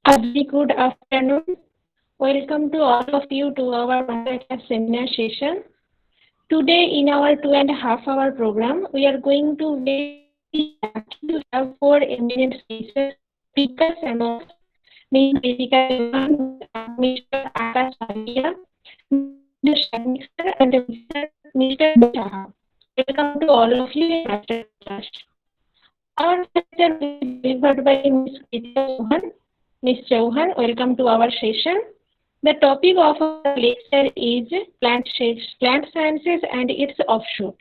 A very good afternoon. Welcome to all of you to our Masterclass seminar session. Today, in our 2.5 hour program, we are going to very lucky to have four eminent speakers among us. Ms. Kritika Chauhan, Mr. Akash Malviya, Mr. Sagnik sir, and Mr. Saha. Welcome to all of you in Masterclass. Our lecture will be delivered by Ms. Kritika Chauhan. Ms. Chauhan, welcome to our session. The topic of our lecture is plant sciences and its offshoot.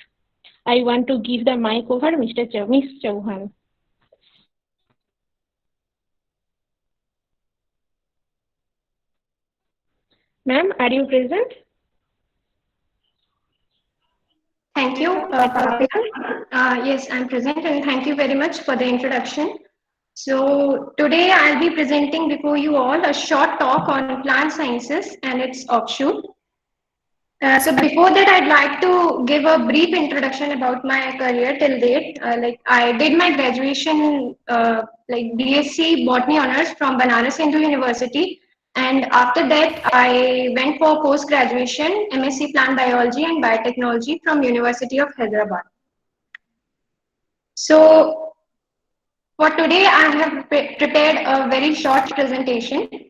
I want to give the mic over Ms. Chauhan. Ma'am, are you present? Thank you, Kritika. Yes, I'm present and thank you very much for the introduction. So today I'll be presenting before you all a short talk on plant sciences and its offshoot. So before that, I'd like to give a brief introduction about my career till date. Like I did my graduation, like BSc Botany Honors from Banaras Hindu University, and after that, I went for post graduation MSc Plant Biology and Biotechnology from University of Hyderabad. So for today, I have prepared a very short presentation.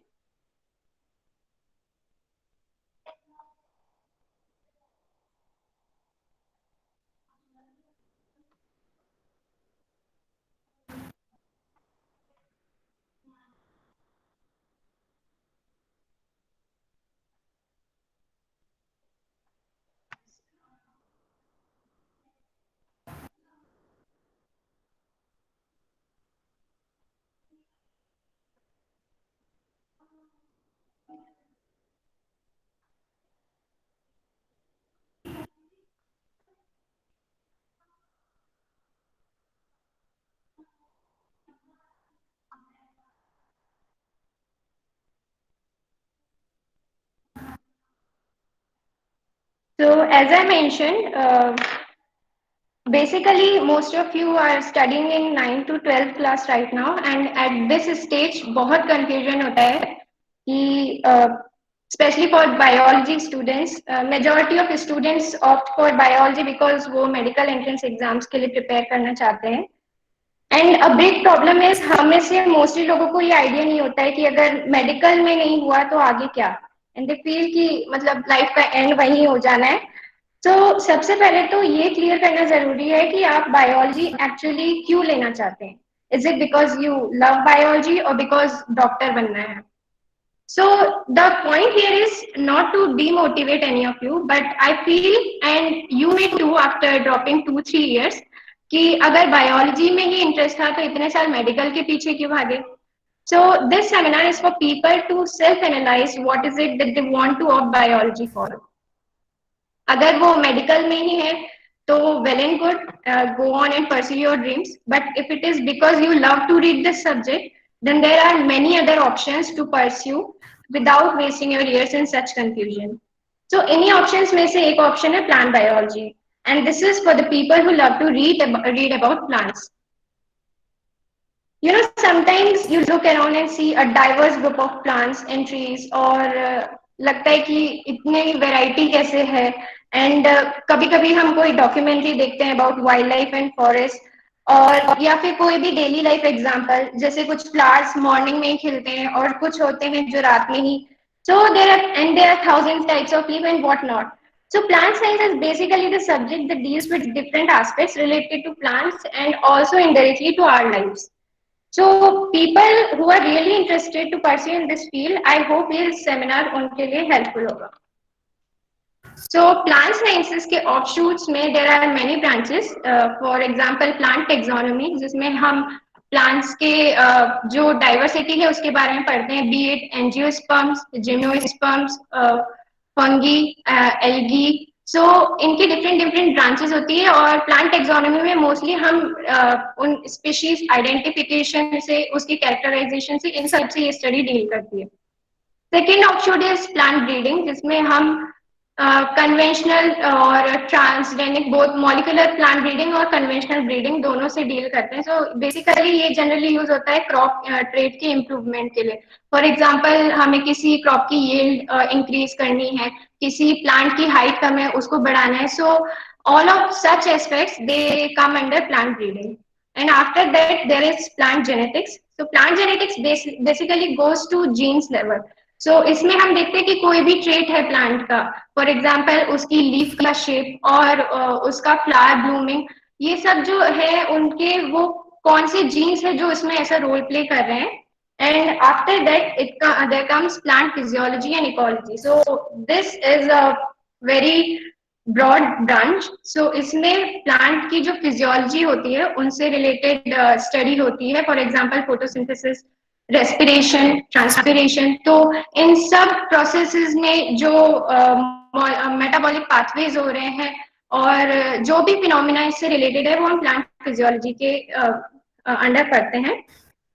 So as I mentioned, basically, most of you are studying in 9 to 12 class right now, and at this stage, बहुत confusion होता है कि especially for biology students, majority of students opt for biology because वो medical entrance exams के लिए prepare करना चाहते हैं. And a big problem is हम में से मोस्टली लोगों को ये आइडिया नहीं होता है कि अगर मेडिकल में नहीं हुआ तो आगे क्या. एंड दे फील कि मतलब लाइफ का एंड वहीं हो जाना है. तो सबसे पहले तो ये क्लियर करना जरूरी है कि आप बायोलॉजी एक्चुअली क्यों लेना चाहते हैं. Is it because you love biology और बिकॉज डॉक्टर बनना है. So the point here is not to demotivate any of you, but I feel, and you may too after dropping 2-3 years, कि अगर biology में ही इंटरेस्ट था तो इतने साल मेडिकल के पीछे क्यों भागे. So this seminar is for people to self-analyze what is it that they want to opt biology for. अगर वो मेडिकल में ही है तो well and good, go on and pursue your dreams. But if it is because you love to read this subject, then there are many other options to pursue without wasting your years in such confusion. So इन्हीं options में से एक option है plant biology, and this is for the people who love to read about plants. You know, sometimes you look around and see a diverse group of plants and trees, और लगता है कि इतने variety कैसे है. And कभी कभी हम कोई डॉक्यूमेंट्री देखते हैं about wild life and forest, और या फिर कोई भी डेली लाइफ एग्जांपल, जैसे कुछ फ्लावर्स मॉर्निंग में ही खिलते हैं और कुछ होते हैं जो रात में ही. So there are thousand types of leaf and what not. So plant science is basically the subject that deals with different aspects related to plants and also indirectly to our lives. So people who are really interested to pursue in this field, I hope ये seminar उनके लिए helpful होगा. So plant sciences के offshoots में there are many branches. For example, plant taxonomy, जिसमें हम plants के जो diversity है उसके बारे में पढ़ते हैं, be it angiosperms, gymnosperms, fungi, algae. सो इनकी डिफरेंट ब्रांचेस होती है, और प्लांट टेक्सोनॉमी में मोस्टली हम उन स्पीशीज आइडेंटिफिकेशन से, उसकी कैरेक्टराइजेशन से, इन सब से ये स्टडी डील करती है. Second offshoot is plant breeding, जिसमें हम कन्वेंशनल और transgenic, both molecular plant breeding और कन्वेंशनल ब्रीडिंग दोनों से डील करते हैं. सो बेसिकली ये जनरली यूज होता है क्रॉप ट्रेड के इम्प्रूवमेंट के लिए. फॉर एग्जांपल हमें किसी क्रॉप की यील्ड इंक्रीज करनी है, किसी प्लांट की हाइट कम है उसको बढ़ाना है. सो all of such aspects they come under plant breeding. And after that there is plant genetics. So plant genetics basically goes to genes level. So इसमें हम देखते हैं कि कोई भी ट्रेट है प्लांट का, फॉर एग्जाम्पल उसकी लीफ का शेप और उसका फ्लावर ब्लूमिंग, ये सब जो है उनके वो कौन से जीन्स है जो इसमें ऐसा रोल प्ले कर रहे हैं. And after that there comes plant physiology and ecology. So this is a very broad branch. So इसमें प्लांट की जो फिजियोलॉजी होती है उनसे रिलेटेड स्टडी होती है. For example photosynthesis, respiration, transpiration. तो इन सब प्रोसेसेस में जो मेटाबॉलिक पाथवेज हो रहे हैं और जो भी फिनोमिना इससे रिलेटेड है वो हम प्लांट फिजियोलॉजी के अंडर पढ़ते हैं.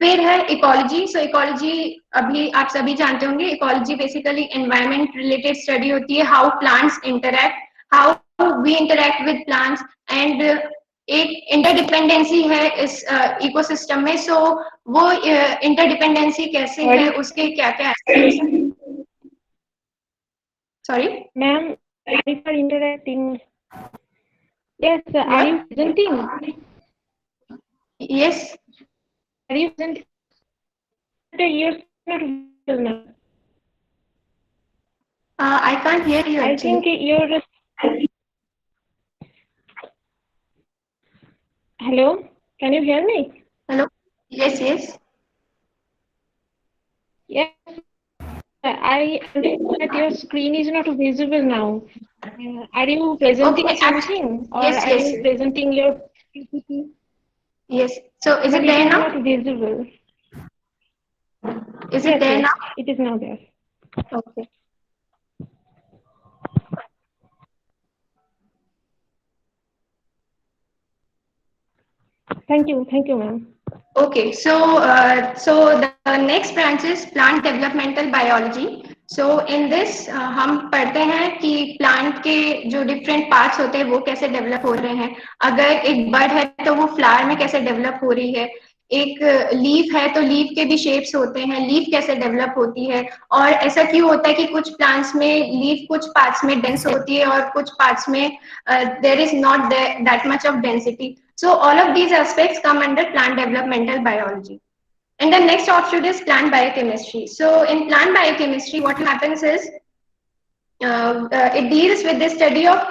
फिर है इकोलॉजी. सो इकोलॉजी अभी आप सभी जानते होंगे, ecology basically environment related study होती है, how plants interact, how we interact with plants. And एक इंटरडिपेंडेंसी है इस इकोसिस्टम में. सो वो इंटरडिपेंडेंसी कैसे है, Sorry, उसके क्या क्या एस्पेक्ट्स हैं. Sorry, ma'am. Sorry for interrupting. Yes, are what? you presenting? Yes. Are you presenting? You're not visible now. I can't hear you I actually. think you're. Hello, can you hear me? Hello. Yes yes. Yes, I understand that your screen is not visible now. Are you okay. presenting something or yes are yes. you presenting your PPT? Yes. So is But it it there is now? not visible. Is it Yes, there yes, now? it is now there. Okay. Thank you, ma'am. Okay. So the next branch is plant developmental biology. So in this हम पढ़ते हैं कि plant के जो different parts होते हैं वो कैसे डेवलप हो रहे हैं. अगर एक बर्ड है तो वो फ्लावर में कैसे डेवलप हो रही है. एक लीफ है तो लीफ के भी शेप्स होते हैं, लीफ कैसे डेवलप होती है. और ऐसा क्यों होता है कि कुछ प्लांट्स में लीफ कुछ पार्ट्स में डेंस होती है और कुछ पार्ट्स में there is not that much of density. So all of these aspects come under plant developmental biology. And the next offshoot is plant biochemistry. So in plant biochemistry, what happens is it deals with the study of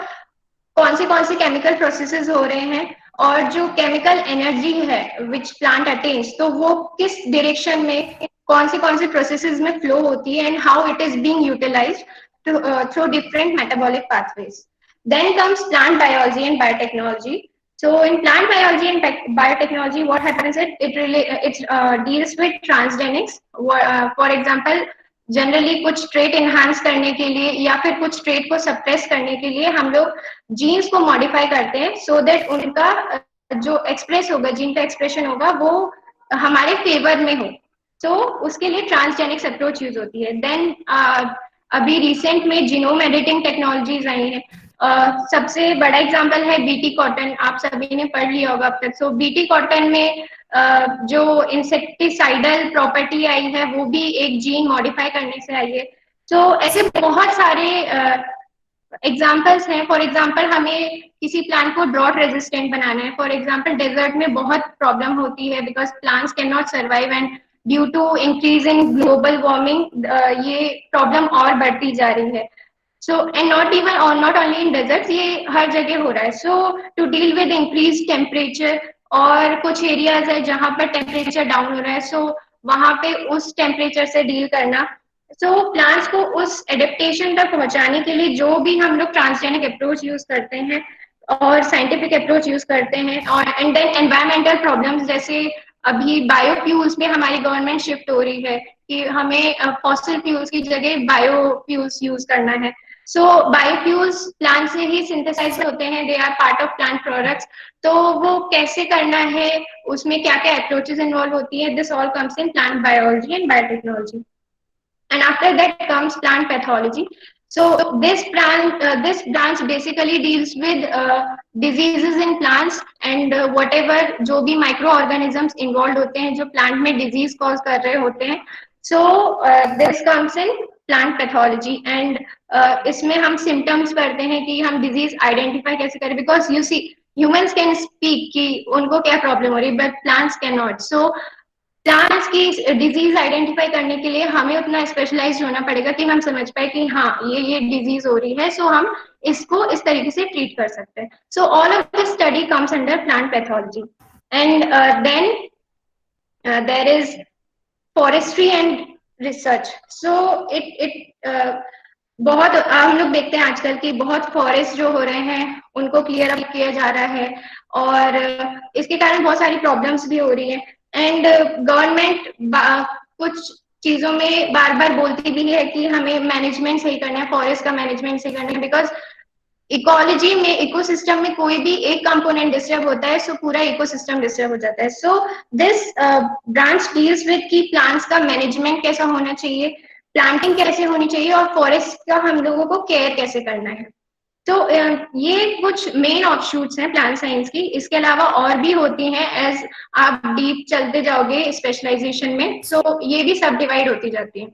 कौन से chemical processes हो रहे हैं और जो chemical energy है which plant attains, तो वो किस डायरेक्शन में कौन से प्रोसेसेस में फ्लो होती है and how it is being utilised through different metabolic pathways. Then comes plant biology and biotechnology. So in plant biology and biotechnology, what happens is it deals with transgenics. For example, generally कुछ trait enhance करने के लिए या फिर कुछ trait को suppress करने के लिए हम लोग जीन्स को मॉडिफाई करते हैं सो दैट उनका जो एक्सप्रेस होगा, जीन का एक्सप्रेशन होगा वो हमारे फेवर में हो. तो उसके लिए ट्रांसजेनिक्स अप्रोच यूज होती है. देन अभी रिसेंट में जीनोम एडिटिंग टेक्नोलॉजीज आई हैं. सबसे बड़ा एग्जांपल है बीटी कॉटन, आप सभी ने पढ़ लिया होगा अब तक. सो बीटी कॉटन में जो इंसेक्टिसाइडल प्रॉपर्टी आई है वो भी एक जीन मॉडिफाई करने से आई है. तो ऐसे बहुत सारे एग्जाम्पल्स हैं. फॉर एग्जाम्पल हमें किसी प्लांट को ड्रॉट रेजिस्टेंट बनाना है. फॉर एग्जाम्पल डेजर्ट में बहुत प्रॉब्लम होती है because plants can not survive and due to increase in global warming ये प्रॉब्लम और बढ़ती जा रही है. So and not only in deserts, ये हर जगह हो रहा है. So to deal with increased temperature और कुछ एरियाज है जहां पर टेम्परेचर डाउन हो रहा है, so वहां पे उस टेम्परेचर से डील करना. so प्लांट्स को उस एडेप्टेशन तक पहुंचाने के लिए जो भी हम लोग ट्रांसजेनिक अप्रोच यूज करते हैं और साइंटिफिक अप्रोच यूज करते हैं. और एंड देन एनवायरमेंटल प्रॉब्लम्स, जैसे अभी बायोफ्यूल्स में हमारी गवर्नमेंट शिफ्ट हो रही है कि हमें फॉसिल फ्यूल्स की जगह बायोफ्यूल्स यूज करना है. सो बायोफ्यूल्स प्लांट से ही सिंथेसाइज होते हैं, they are part of plant products. तो वो कैसे करना है, उसमें क्या क्या अप्रोचेस इन्वॉल्व होती है, this all comes in plant biology and biotechnology. And after that comes plant pathology. This branch basically deals with diseases in plants and whatever जो भी microorganisms involved होते हैं जो plant में disease cause कर रहे होते हैं. So this comes in plant pathology and इसमें हम symptoms पढ़ते हैं कि हम disease identify कैसे करें, because you see humans can speak कि उनको क्या problem हो रही है but plants cannot. So plants की डिजीज आइडेंटिफाई करने के लिए हमें उतना स्पेशलाइज होना पड़ेगा कि हम समझ पाए कि हाँ ये डिजीज हो रही है, सो हम इसको इस तरीके से ट्रीट कर सकते हैं. So all of this study comes under plant pathology. And then there is forestry and research. So it बहुत हम लोग देखते हैं आजकल की बहुत फॉरेस्ट जो हो रहे हैं उनको क्लियर अप किया जा रहा है और इसके कारण बहुत सारी प्रॉब्लम्स भी हो रही है. एंड गवर्नमेंट कुछ चीजों में बार बार बोलती भी है कि हमें मैनेजमेंट सही करना है, फॉरेस्ट का मैनेजमेंट सही करना है, बिकॉज इकोलॉजी में इकोसिस्टम में कोई भी एक कंपोनेंट डिस्टर्ब होता है सो पूरा इकोसिस्टम डिस्टर्ब हो जाता है. So this branch deals with कि प्लांट्स का मैनेजमेंट कैसा होना चाहिए, प्लांटिंग कैसे होनी चाहिए और फॉरेस्ट का हम लोगों को केयर कैसे करना है. तो ये कुछ मेन ऑफशूट्स हैं प्लांट साइंस की. इसके अलावा और भी होती हैं एज आप डीप चलते जाओगे स्पेशलाइजेशन में, सो ये भी सब डिवाइड होती जाती है.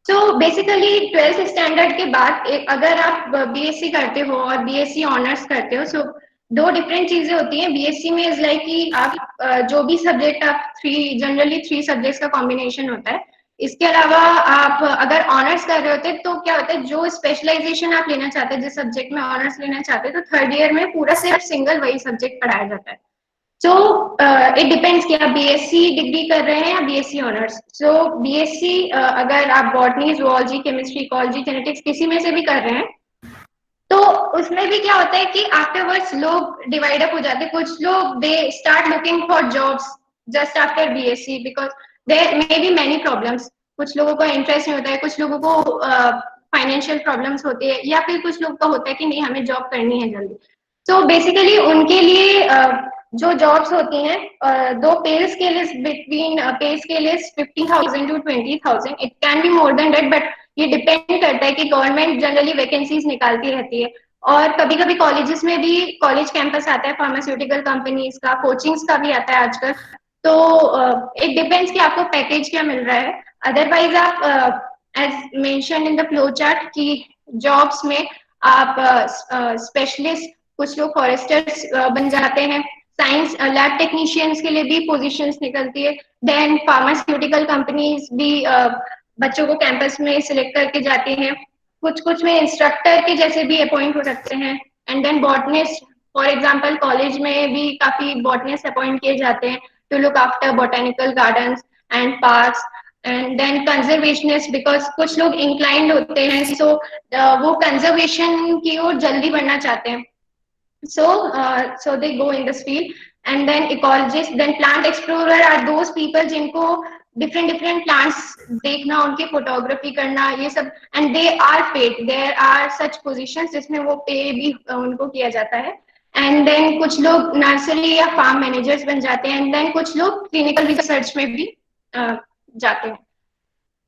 सो बेसिकली 12th स्टैंडर्ड के बाद अगर आप बीएससी करते हो और बीएससी ऑनर्स करते हो, सो दो डिफरेंट चीजें होती हैं. बीएससी में इज लाइक कि आप जो भी सब्जेक्ट आप जनरली थ्री सब्जेक्ट्स का कॉम्बिनेशन होता है. इसके अलावा आप अगर ऑनर्स कर रहे होते तो क्या होता है, जो स्पेशलाइजेशन आप लेना चाहते हैं जिस सब्जेक्ट में ऑनर्स लेना चाहते हैं तो थर्ड ईयर में पूरा सिर्फ सिंगल वही सब्जेक्ट पढ़ाया जाता है. सो इट डिपेंड्स कि आप बीएससी डिग्री कर रहे हैं या बीएससी ऑनर्स. सो बीएससी अगर आप botany, zoology, chemistry, ecology, genetics किसी में से भी कर रहे हैं तो उसमें भी क्या होता है कि आफ्टरवर्ड्स लोग डिवाइड अप हो जाते हैं. कुछ लोग they start looking for jobs just after BSc because there may be many problems. कुछ लोगों का इंटरेस्ट नहीं होता है, कुछ लोगों को फाइनेंशियल प्रॉब्लम्स होती है या फिर कुछ लोगों का होता है कि नहीं हमें जॉब करनी है जल्दी. तो बेसिकली उनके लिए जो जॉब्स होती हैं दो पे स्केल्स बिटवीन पे scales 15,000 to 20,000. It can be more than that but ये डिपेंड करता है कि गवर्नमेंट जनरली वैकेंसीज निकालती रहती है और कभी कभी कॉलेजेस में भी कॉलेज कैंपस आता है फार्मास्यूटिकल कंपनीज का, कोचिंग्स का भी आता है आजकल. तो इट डिपेंड्स कि आपको पैकेज क्या मिल रहा है. अदरवाइज आप as mention in the flow chart कि जॉब्स में आप स्पेशलिस्ट, कुछ लोग फॉरेस्टर्स बन जाते हैं, साइंस लैब टेक्नीशियंस के लिए भी पोजीशंस निकलती है. देन फार्मास्यूटिकल कंपनीज भी बच्चों को कैंपस में सिलेक्ट करके जाती हैं. कुछ कुछ में इंस्ट्रक्टर के जैसे भी अपॉइंट हो सकते हैं. And then botanist, for example college में भी काफी बॉटनिस्ट अपॉइंट किए जाते हैं to look after botanical gardens and parks. And then conservationist, because कुछ लोग इंक्लाइंड होते हैं सो वो कंजर्वेशन की ओर जल्दी बढ़ना चाहते हैं. So they go in this field. And then ecologists, then plant explorer are those people जिनको different plants देखना, उनकी फोटोग्राफी करना, ये सब. and they are paid, there are such positions जिसमें वो पे भी उनको किया जाता है. and then कुछ लोग नर्सरी या फार्म मैनेजर्स बन जाते हैं. and then कुछ लोग क्लिनिकल रिसर्च में भी जाते हैं.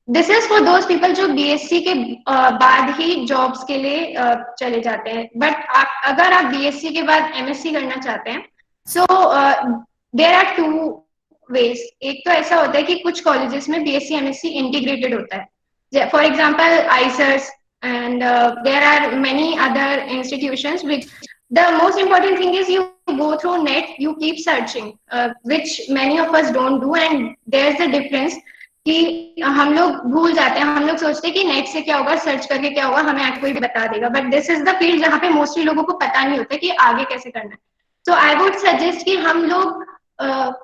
This is for those people जो बीएससी के बाद ही जॉब्स के लिए चले जाते हैं. बट अगर आप बीएससी के बाद एमएससी करना चाहते हैं so there are two ways. एक तो ऐसा होता है कि कुछ कॉलेजेस में बीएससी एमएससी इंटीग्रेटेड होता है, for example IISERs and there are many other institutions which the most important thing is you go through net, you keep searching, which many of us don't do. And there's a difference कि हम लोग भूल जाते हैं, हम लोग सोचते हैं कि नेट से क्या होगा, सर्च करके क्या होगा, हमें आगे कोई भी बता देगा. But this is the field जहाँ पे मोस्टली लोगों को पता नहीं होता कि आगे कैसे करना है. सो आई वुड सजेस्ट कि हम लोग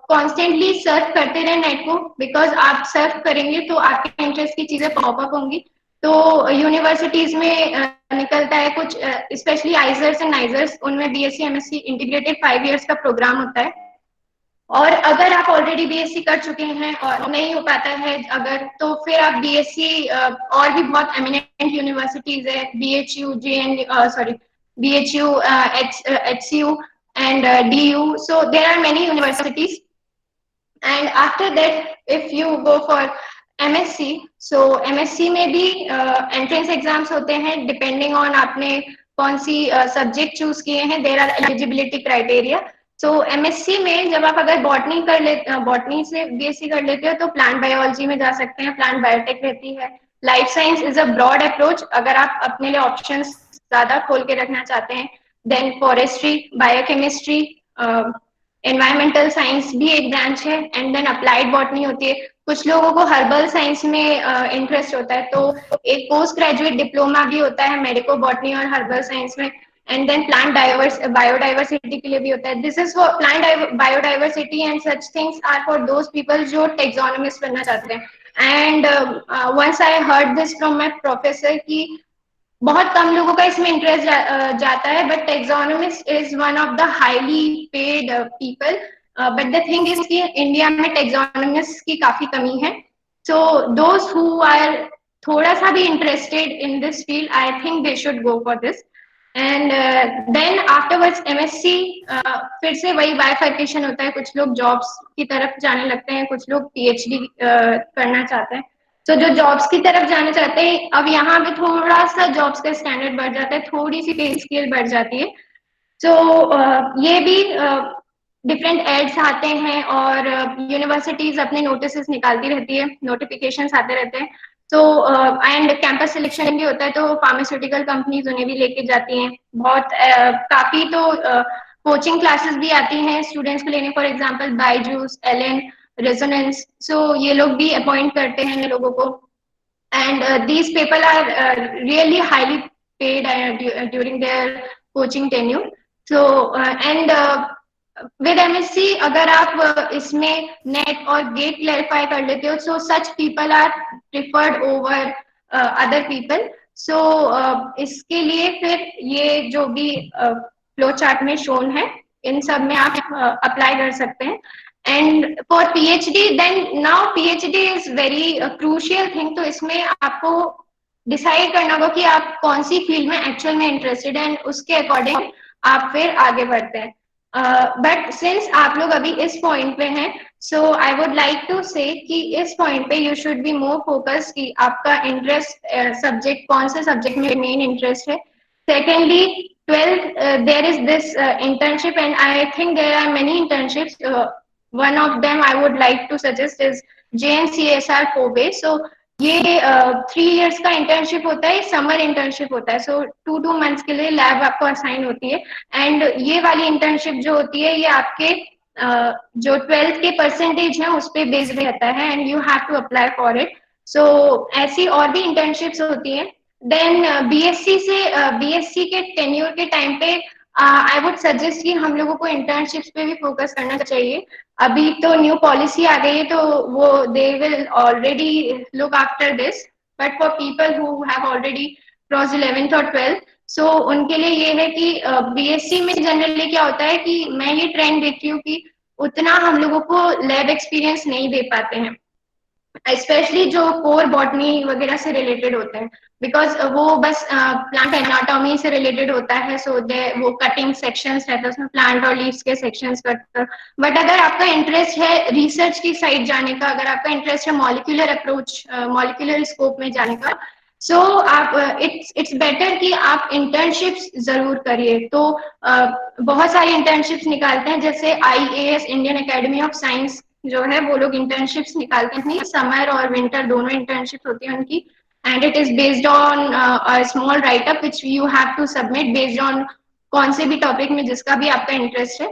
कॉन्स्टेंटली सर्च करते रहे नेट को, बिकॉज आप सर्च करेंगे तो आपके इंटरेस्ट की चीजें पॉपअप होंगी. तो यूनिवर्सिटीज में निकलता है कुछ, स्पेशली आइजर्स एंड नाइजर्स, उनमें बीएससी एमएससी इंटीग्रेटेड 5 years का प्रोग्राम होता है. और अगर आप ऑलरेडी बीएससी कर चुके हैं और नहीं हो पाता है अगर, तो फिर आप बीएससी और भी बहुत एमिनेंट यूनिवर्सिटीज है, BHU, sorry BHU, HCU and DU. So there are many universities. And after that, if you go for MSc, so MSc में भी एंट्रेंस एग्जाम्स होते हैं डिपेंडिंग ऑन आपने कौन सी सब्जेक्ट चूज किए हैं, there are eligibility criteria. So MSc में जब आप अगर बॉटनी कर ले, बॉटनी से बीएससी कर लेते हो तो प्लांट बायोलॉजी में जा सकते हैं, प्लांट बायोटेक रहती है। Life science is a broad approach, अगर आप अपने लिए ऑप्शंस ज्यादा खोल के रखना चाहते हैं। Then forestry, biochemistry, environmental science भी एक ब्रांच है, एंड देन अप्लाइड बॉटनी होती है। कुछ लोगों को हर्बल साइंस में इंटरेस्ट होता है, तो एक पोस्ट ग्रेजुएट डिप्लोमा भी होता है मेडिको बॉटनी और हर्बल साइंस में। एंड देन प्लांट बायोडाइवर्सिटी के लिए भी होता है। This is for plant biodiversity and such things are for those people जो टेक्सोनोमिस्ट बनना चाहते हैं। And once I heard this from my professor कि बहुत कम लोगों का इसमें इंटरेस्ट जाता है, but taxonomist is one of the highly paid people. But the thing is कि इंडिया में टेक्सोनोमिस्ट की काफी कमी है। सो दोज हु आर थोड़ा सा भी interested in this field, I think they should go for this. And then afterwards MSc, फिर से वही बाइफर्केशन होता है, कुछ लोग जॉब्स की तरफ जाने लगते हैं, कुछ लोग पीएचडी करना चाहते हैं। तो जो जॉब्स की तरफ जाना चाहते हैं, अब यहाँ पे थोड़ा सा जॉब्स का स्टैंडर्ड बढ़ जाता है, थोड़ी सी पे स्केल बढ़ जाती है। तो ये भी डिफरेंट एड्स आते हैं और यूनिवर्सिटीज अपने नोटिस निकालती रहती है, नोटिफिकेशंस आते रहते हैं। तो एंड कैंपस सिलेक्शन भी होता है, तो फार्मास्यूटिकल कंपनीज उन्हें भी लेके जाती हैं। बहुत काफी तो कोचिंग क्लासेस भी आती हैं स्टूडेंट्स को लेने, for example Byju's, Allen, Resonance. So ये लोग भी अपॉइंट करते हैं इन लोगों को, and these people are really highly paid during their coaching tenure. So and with MSc अगर आप इसमें नेट और गेट क्लैरिफाई कर लेते हो, so such people are preferred over other people. So इसके लिए फिर ये जो भी फ्लो चार्ट में शोन है, इन सब में आप अप्लाई कर सकते हैं। And for PhD, then now PhD is very crucial thing, तो इसमें आपको डिसाइड करना होगा कि आप कौन सी फील्ड में एक्चुअल में इंटरेस्टेड है, एंड उसके अकॉर्डिंग आप फिर आगे बढ़ते हैं। बट सिंस आप लोग अभी इस पॉइंट पे हैं, सो आई वुड लाइक टू से कि इस पॉइंट पे you should be more focus कि आपका इंटरेस्ट सब्जेक्ट कौन से सब्जेक्ट में मेन इंटरेस्ट है। Secondly, 12th, there is this internship, and I think there are many internships. One of them I would like to suggest is JNCSR Kobe. So ये 3 years का internship होता है, summer internship होता है। सो 2 months के लिए lab आपको assign होती है, एंड ये वाली इंटर्नशिप जो होती है ये आपके जो 12th के परसेंटेज है उस पर बेस्ड रहता है, and you have to apply for it. So ऐसी और भी इंटर्नशिप्स होती हैं। देन बीएससी से बीएससी के टेन्योर के टाइम पे आई वुड सजेस्ट कि हम लोगों को इंटर्नशिप्स पे भी फोकस करना चाहिए। अभी तो न्यू पॉलिसी आ गई है, तो वो they will already look after this, but for people who have already cross 11th और 12th, सो उनके लिए ये है कि बीएससी में जनरली क्या होता है कि मैं ये ट्रेंड देखती हूँ कि उतना हम लोगों को लैब एक्सपीरियंस नहीं दे पाते हैं, स्पेशली जो कोर बॉटनी वगैरह से रिलेटेड होते हैं, बिकॉज वो बस प्लांट एनाटॉमी से रिलेटेड होता है। सो दे वो कटिंग सेक्शंस रहते हैं उसमें, प्लांट और लीव्स के सेक्शंस कट। बट अगर आपका इंटरेस्ट है रिसर्च की साइड जाने का, अगर आपका इंटरेस्ट है मॉलिक्यूलर अप्रोच, मॉलिक्यूलर स्कोप में जाने का, सो आप इट्स बेटर कि आप इंटर्नशिप्स जरूर करिए। तो बहुत सारी इंटर्नशिप्स निकालते हैं, जैसे IAS, Indian academy of science जो है, वो लोग इंटर्नशिप्स निकालते हैं, समर और विंटर दोनों इंटर्नशिप होती है उनकी, and it is based on a small write up which you have to submit based on कौन से भी टॉपिक में जिसका भी आपका इंटरेस्ट है।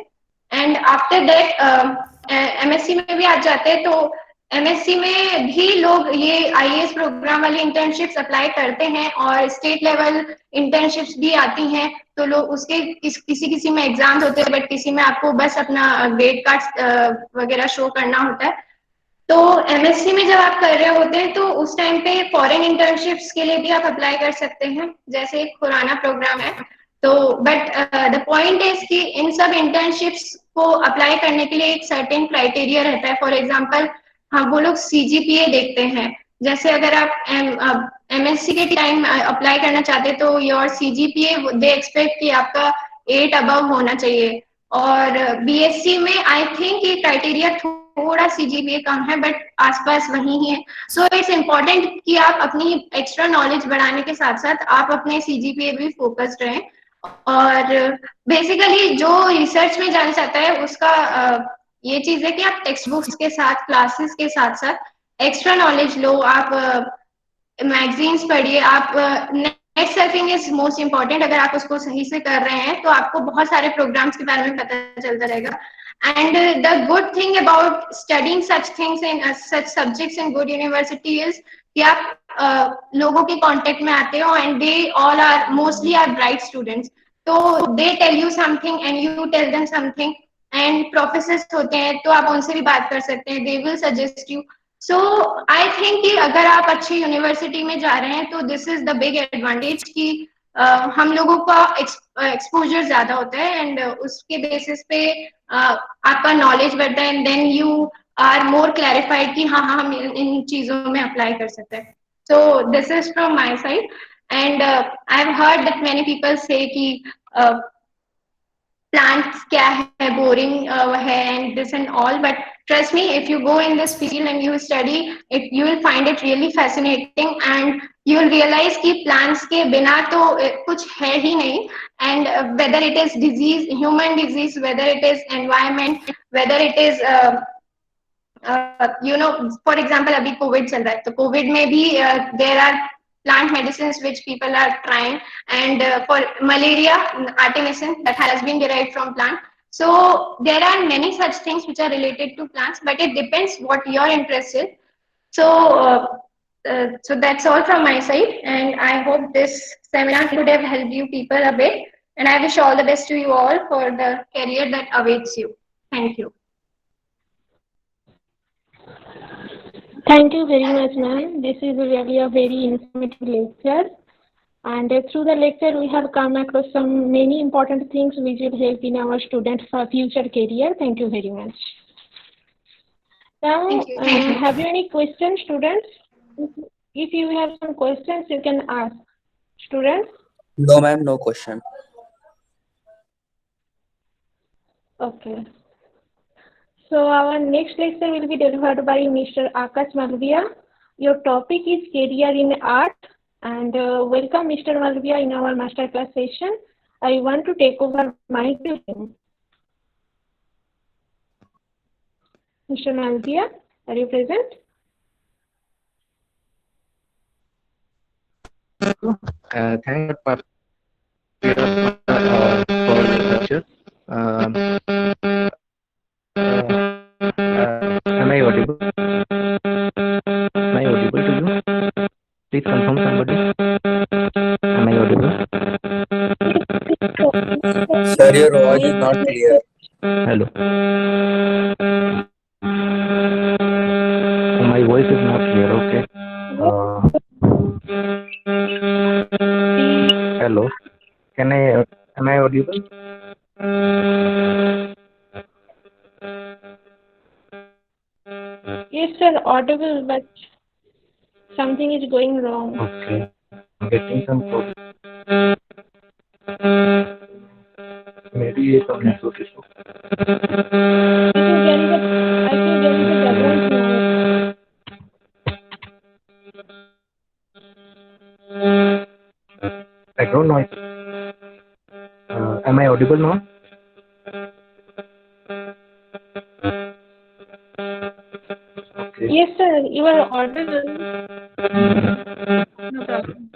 एंड आफ्टर दैट एमएससी में भी आ जाते हैं, तो एमएससी में भी लोग ये आईएएस प्रोग्राम वाली इंटर्नशिप्स अप्लाई करते हैं, और स्टेट लेवल इंटर्नशिप्स भी आती हैं। तो लोग उसके किसी किसी में एग्जाम्स होते हैं, बट किसी में आपको बस अपना ग्रेड कार्ड वगैरह शो करना होता है। तो एमएससी में जब आप कर रहे होते हैं, तो उस टाइम पे फॉरेन इंटर्नशिप्स के लिए भी आप अप्लाई कर सकते हैं, जैसे एक खुराना प्रोग्राम है। तो बट द पॉइंट इज कि इन सब इंटर्नशिप्स को अप्लाई करने के लिए एक सर्टेन क्राइटेरिया रहता है। फॉर एग्जांपल, हम वो लोग सीजीपीए देखते हैं, जैसे अगर आप एमएससी के टाइम अप्लाई करना चाहते हैं, तो योर सीजीपीए दे एक्सपेक्ट कि आपका 8 अबव होना चाहिए। और बीएससी में आई थिंक ये क्राइटेरिया थोड़ा सीजीपीए कम है, बट आसपास वही ही है. सो इट्स इम्पोर्टेंट कि आप अपनी एक्स्ट्रा नॉलेज बढ़ाने के साथ साथ आप अपने सीजीपीए भी फोकस्ड रहें. और बेसिकली जो रिसर्च में जाना चाहता है उसका ये चीज है कि आप टेक्स्ट बुक्स के साथ, क्लासेस के साथ साथ एक्स्ट्रा नॉलेज लो. आप मैगजीन्स पढ़िए. आप net surfing is most important. अगर आप उसको सही से कर रहे हैं तो आपको बहुत सारे प्रोग्राम्स के बारे में पता चलता रहेगा. And the good thing about studying such things in such subjects in good university is कि आप लोगों के कांटेक्ट में आते हो, and they all are mostly are bright students. तो they tell you something and you tell them something. And professors होते हैं तो आप उनसे भी बात कर सकते हैं. They will suggest you. So I think कि अगर आप अच्छी यूनिवर्सिटी में जा रहे हैं तो this is the big advantage कि हम लोगों का एक्सपोजर ज्यादा होता है, एंड उसके बेसिस पे आपका नॉलेज बढ़ता है, and then you are more clarified कि हाँ हाँ हम इन चीजों में अप्लाई कर सकते हैं. So this is from my side. And I have heard that many people से कि plants क्या है, boring है, and this and all. But trust me, if you go in this field and you study it, you will find it really fascinating, and you will realize कि plants के बिना तो कुछ है ही नहीं. And whether it is disease, human disease, whether it is environment, whether it is for example अभी Covid चल रहा है, तो कोविड में भी there are plant medicines which people are trying. And for malaria, artemisinin that has been derived from plant. So there are many such things which are related to plants, but it depends what you're interested. So so that's all from my side, and I hope this seminar could have helped you people a bit, and I wish all the best to you all for the career that awaits you. Thank you. Thank you very much, ma'am. This is really a very informative lecture. And through the lecture, we have come across some many important things which will help in our students' future career. Thank you very much. Now, Thank you. Thank you. have you any questions, students? If you have some questions, you can ask. Students? No, ma'am, no question. Okay. So our next lecture will be delivered by Mr. Akash Malviya. Your topic is career in art, and welcome Mr. Malviya in our masterclass session. I want to take over mic to him. Mr. Malviya, are you present? Thank you for the lecture. Am I audible? Am I audible to you? Please confirm somebody. Am I audible? Sir, your voice is not clear. Hello. My voice is not clear. Okay. Hello. Am I audible? Yes, sir, audible, but something is going wrong. Okay. I'm getting some problem. Maybe some network issue. I think there is a background noise. Background noise. Am I audible now? Okay. Yes, sir, you are audible. No problem.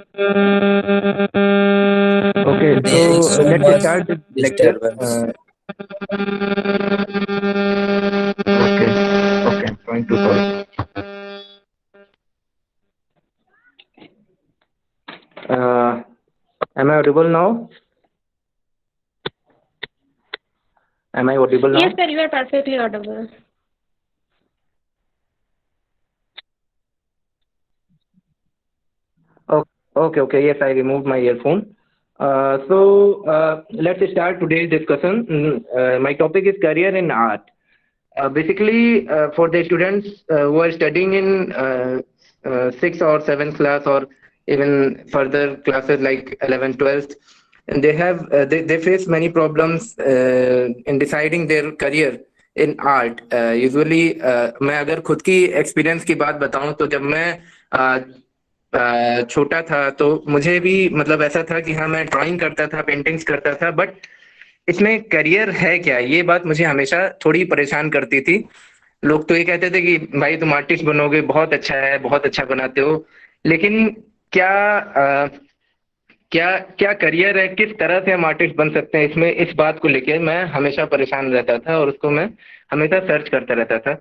Okay, There is so so let's much start the lecture. disturbance. Okay, I'm trying to solve. Am I audible now? Am I audible now? Yes, sir, you are perfectly audible. Okay. Yes, I removed my earphone. Let's start today's discussion. My topic is career in art. Basically, for the students who are studying in 6th or 7th class, or even further classes like 11th, 12th, they face many problems in deciding their career in art. Usually मैं अगर खुद की experience की बात बताऊं तो जब मैं छोटा था तो मुझे भी मतलब ऐसा था कि हाँ मैं ड्राइंग करता था, पेंटिंग्स करता था, बट इसमें करियर है क्या, ये बात मुझे हमेशा थोड़ी परेशान करती थी। लोग तो ये कहते थे कि भाई तुम आर्टिस्ट बनोगे, बहुत अच्छा है, बहुत अच्छा बनाते हो, लेकिन क्या क्या क्या करियर है, किस तरह से हम आर्टिस्ट बन सकते हैं, इसमें इस बात को लेके मैं हमेशा परेशान रहता था और उसको मैं हमेशा सर्च करता रहता था।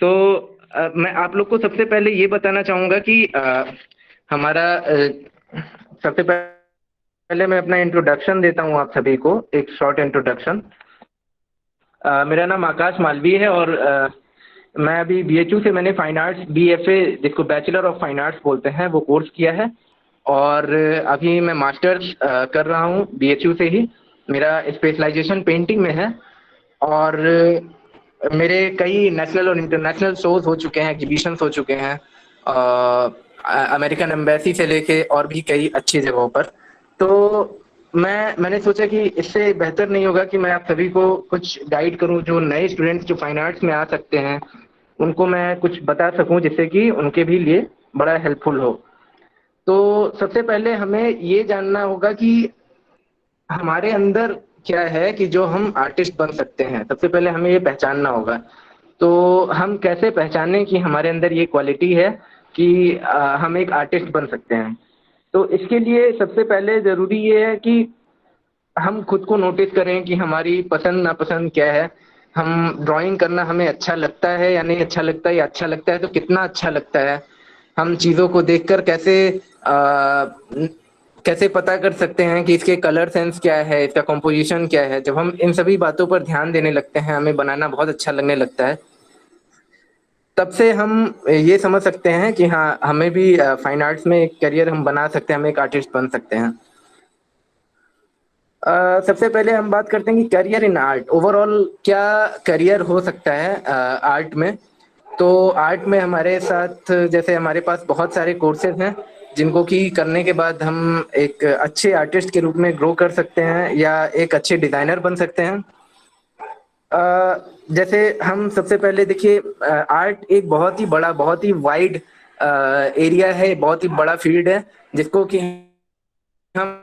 तो मैं आप लोग को सबसे पहले ये बताना चाहूंगा कि हमारा सबसे पहले मैं अपना इंट्रोडक्शन देता हूँ आप सभी को, एक शॉर्ट इंट्रोडक्शन। मेरा नाम आकाश मालवीय है और मैं अभी बीएचयू से मैंने फाइन आर्ट्स बीएफए, जिसको बैचलर ऑफ फाइन आर्ट्स बोलते हैं, वो कोर्स किया है। और अभी मैं मास्टर्स कर रहा हूँ बीएचयू से ही। मेरा स्पेशलाइजेशन पेंटिंग में है और मेरे कई नेशनल और इंटरनेशनल शोज हो चुके हैं, एग्जीबिशंस हो चुके हैं, अमेरिकन एम्बेसी से लेके और भी कई अच्छी जगहों पर। तो मैंने सोचा कि इससे बेहतर नहीं होगा कि मैं आप सभी को कुछ गाइड करूं, जो नए स्टूडेंट्स जो फाइन आर्ट्स में आ सकते हैं उनको मैं कुछ बता सकूं जिससे कि उनके भी लिए बड़ा हेल्पफुल हो। तो सबसे पहले हमें ये जानना होगा कि हमारे अंदर क्या है कि जो हम आर्टिस्ट बन सकते हैं। सबसे पहले हमें ये पहचानना होगा। तो हम कैसे पहचानें कि हमारे अंदर ये क्वालिटी है कि हम एक आर्टिस्ट बन सकते हैं। तो इसके लिए सबसे पहले ज़रूरी ये है कि हम खुद को नोटिस करें कि हमारी पसंद नापसंद क्या है। हम ड्राइंग करना हमें अच्छा लगता है या नहीं अच्छा लगता है, या अच्छा लगता है तो कितना अच्छा लगता है। हम चीज़ों को देखकर कैसे पता कर सकते हैं कि इसके कलर सेंस क्या है, इसका कंपोजिशन क्या है। जब हम इन सभी बातों पर ध्यान देने लगते हैं, हमें बनाना बहुत अच्छा लगने लगता है, तब से हम ये समझ सकते हैं कि हाँ हमें भी फाइन आर्ट्स में एक करियर हम बना सकते हैं, हम एक आर्टिस्ट बन सकते हैं। सबसे पहले हम बात करते हैं कि करियर इन आर्ट, ओवरऑल क्या करियर हो सकता है आर्ट में। तो आर्ट में हमारे साथ जैसे हमारे पास बहुत सारे कोर्सेज हैं जिनको कि करने के बाद हम एक अच्छे आर्टिस्ट के रूप में ग्रो कर सकते हैं या एक अच्छे डिजाइनर बन सकते हैं। जैसे हम सबसे पहले देखिए, आर्ट एक बहुत ही बड़ा, बहुत ही वाइड एरिया है, बहुत ही बड़ा फील्ड है जिसको कि हम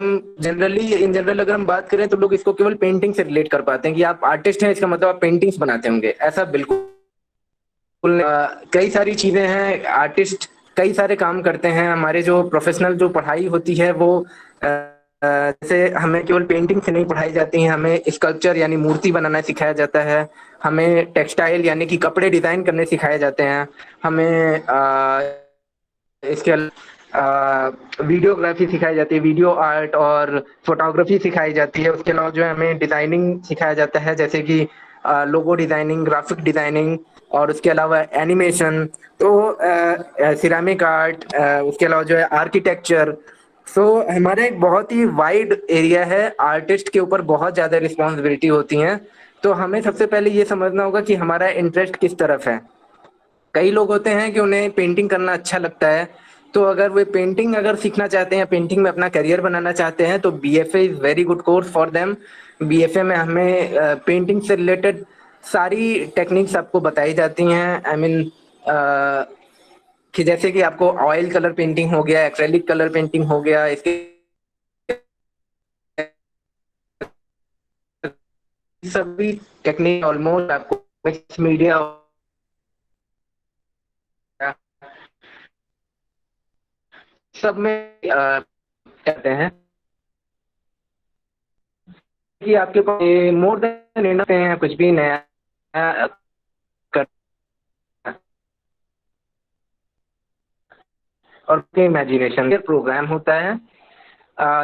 जनरली इन जनरल अगर हम बात करें तो लोग इसको केवल पेंटिंग से रिलेट कर पाते हैं कि आप आर्टिस्ट हैं इसका मतलब आप पेंटिंग्स बनाते होंगे। ऐसा बिल्कुल नहीं। कई सारी चीजें हैं, आर्टिस्ट कई सारे काम करते हैं। हमारे जो प्रोफेशनल जो पढ़ाई होती है वो जैसे हमें केवल पेंटिंग से नहीं पढ़ाई जाती है, हमें स्कल्पचर यानी मूर्ति बनाना सिखाया जाता है, हमें टेक्सटाइल यानी कि कपड़े डिजाइन करने सिखाए जाते हैं, हमें इसके वीडियोग्राफी सिखाई जाती है, वीडियो आर्ट और फोटोग्राफी सिखाई जाती है। उसके अलावा जो है हमें डिजाइनिंग सिखाया जाता है, जैसे कि लोगो डिजाइनिंग, ग्राफिक डिजाइनिंग, और उसके अलावा एनिमेशन, तो सिरामिक आर्ट, उसके अलावा जो है आर्किटेक्चर। सो हमारा एक बहुत ही वाइड एरिया है, आर्टिस्ट के ऊपर बहुत ज़्यादा रिस्पॉन्सिबिलिटी होती हैं। तो हमें सबसे पहले ये समझना होगा कि हमारा इंटरेस्ट किस तरफ है। कई लोग होते हैं कि उन्हें पेंटिंग करना अच्छा लगता है, तो अगर वे पेंटिंग अगर सीखना चाहते हैं, पेंटिंग में अपना करियर बनाना चाहते हैं, तो BFA is very good course for them. BFA में हमें पेंटिंग से रिलेटेड सारी टेक्निक्स आपको बताई जाती हैं। आई मीन कि जैसे कि आपको ऑयल कलर पेंटिंग हो गया, एक्रेलिक कलर पेंटिंग हो गया, इसके सभी टेक्निक ऑलमोस्ट आपको मिक्स मीडिया सब में कहते हैं कि आपके पास मोर देन इनफ है कुछ भी नया कर, और इमेजिनेशन प्रोग्राम होता है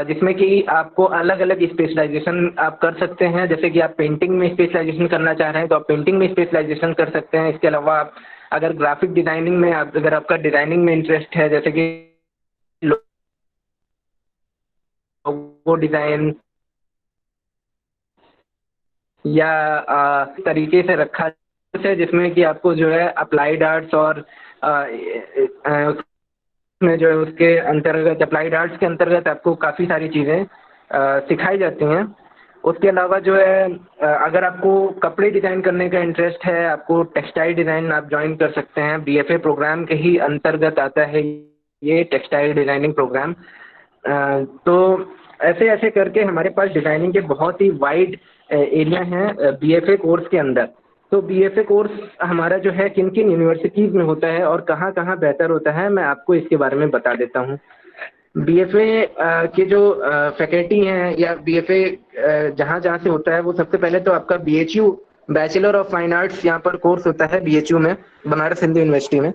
जिसमें कि आपको अलग अलग स्पेशलाइजेशन आप कर सकते हैं। जैसे कि आप पेंटिंग में स्पेशलाइजेशन करना चाह रहे हैं तो आप पेंटिंग में स्पेशलाइजेशन कर सकते हैं। इसके अलावा आप अगर ग्राफिक डिजाइनिंग में अगर आपका डिजाइनिंग में इंटरेस्ट है, जैसे कि लोगो डिजाइन या तरीके से रखा है जिसमें कि आपको जो है अप्लाइड आर्ट्स और में जो है उसके अंतर्गत अप्लाइड आर्ट्स के अंतर्गत आपको काफ़ी सारी चीज़ें सिखाई जाती हैं। उसके अलावा जो है अगर आपको कपड़े डिज़ाइन करने का इंटरेस्ट है, आपको टेक्सटाइल डिज़ाइन आप ज्वाइन कर सकते हैं। बीएफए प्रोग्राम के ही अंतर्गत आता है ये टेक्सटाइल डिज़ाइनिंग प्रोग्राम। तो ऐसे ऐसे करके हमारे पास डिज़ाइनिंग के बहुत ही वाइड एरिया हैं बीएफए कोर्स के अंदर। तो बीएफए कोर्स हमारा जो है किन किन यूनिवर्सिटीज़ में होता है और कहाँ कहाँ बेहतर होता है, मैं आपको इसके बारे में बता देता हूँ। बीएफए के जो फैकल्टी हैं या बीएफए जहाँ जहाँ से होता है, वो सबसे पहले तो आपका BHU bachelor of fine arts यहाँ पर कोर्स होता है बीएचयू में, बनारस हिंदू यूनिवर्सिटी में,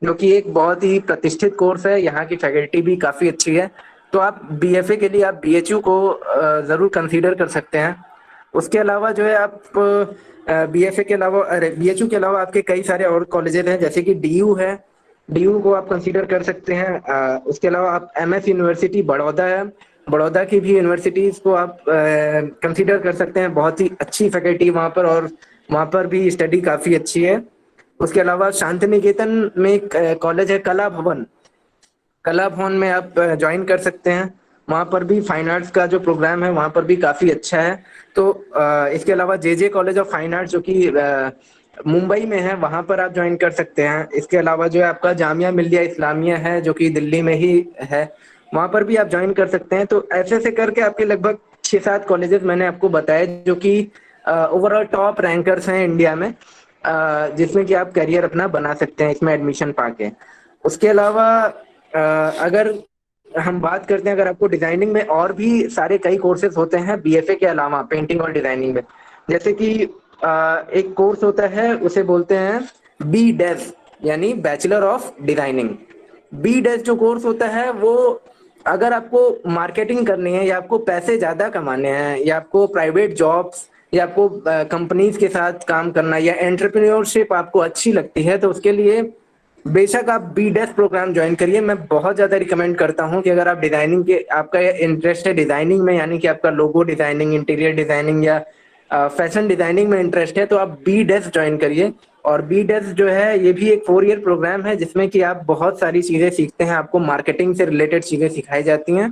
जो कि एक बहुत ही प्रतिष्ठित कोर्स है। यहाँ की फैकल्टी भी काफ़ी अच्छी है। तो आप बीएफए के लिए आप बीएचयू को ज़रूर कंसीडर कर सकते हैं। उसके अलावा जो है आप बीएफए के अलावा, अरे बीएचयू के अलावा आपके कई सारे और कॉलेजेस हैं, जैसे कि डीयू है, डीयू को आप कंसीडर कर सकते हैं। उसके अलावा आप एमएस यूनिवर्सिटी बड़ौदा है, बड़ौदा की भी यूनिवर्सिटीज़ को आप कंसीडर कर सकते हैं। बहुत ही अच्छी फैकल्टी वहाँ पर, और वहाँ पर भी स्टडी काफ़ी अच्छी है। उसके अलावा शांति निकेतन में एक कॉलेज है कला भवन, कला भवन में आप ज्वाइन कर सकते हैं। वहाँ पर भी फाइन आर्ट्स का जो प्रोग्राम है वहाँ पर भी काफ़ी अच्छा है। तो इसके अलावा जे कॉलेज ऑफ फाइन आर्ट्स जो कि मुंबई में है, वहाँ पर आप ज्वाइन कर सकते हैं। इसके अलावा जो है आपका जामिया मिल्लिया इस्लामिया है, जो कि दिल्ली में ही है, वहाँ पर भी आप ज्वाइन कर सकते हैं। तो ऐसे ऐसे करके आपके लगभग 6-7 कॉलेजेस मैंने आपको बताए, जो कि ओवरऑल टॉप रैंकर्स हैं इंडिया में, जिसमें कि आप करियर अपना बना सकते हैं इसमें एडमिशन पाके। उसके अलावा अगर हम बात करते हैं, अगर आपको डिजाइनिंग में और भी सारे कई कोर्सेज होते हैं बीएफए के अलावा पेंटिंग और डिजाइनिंग में, जैसे कि एक कोर्स होता है उसे बोलते हैं बी डेज, यानी bachelor of designing. Be days जो कोर्स होता है वो, अगर आपको मार्केटिंग करनी है या आपको पैसे ज़्यादा कमाने हैं या आपको प्राइवेट जॉब्स या आपको कंपनीज के साथ काम करना या एंटरप्रेन्योरशिप आपको अच्छी लगती है, तो उसके लिए बेशक आप बी डेस्क प्रोग्राम ज्वाइन करिए। मैं बहुत ज़्यादा रिकमेंड करता हूं कि अगर आप डिजाइनिंग के, आपका इंटरेस्ट है डिजाइनिंग में, यानी कि आपका लोगो डिजाइनिंग, इंटीरियर डिजाइनिंग या फैशन डिजाइनिंग में इंटरेस्ट है, तो आप बी डेस्क ज्वाइन करिए। और बी डेस्क जो है ये भी एक 4 ईयर प्रोग्राम है, जिसमें कि आप बहुत सारी चीज़ें सीखते हैं, आपको मार्केटिंग से रिलेटेड चीज़ें सिखाई जाती हैं।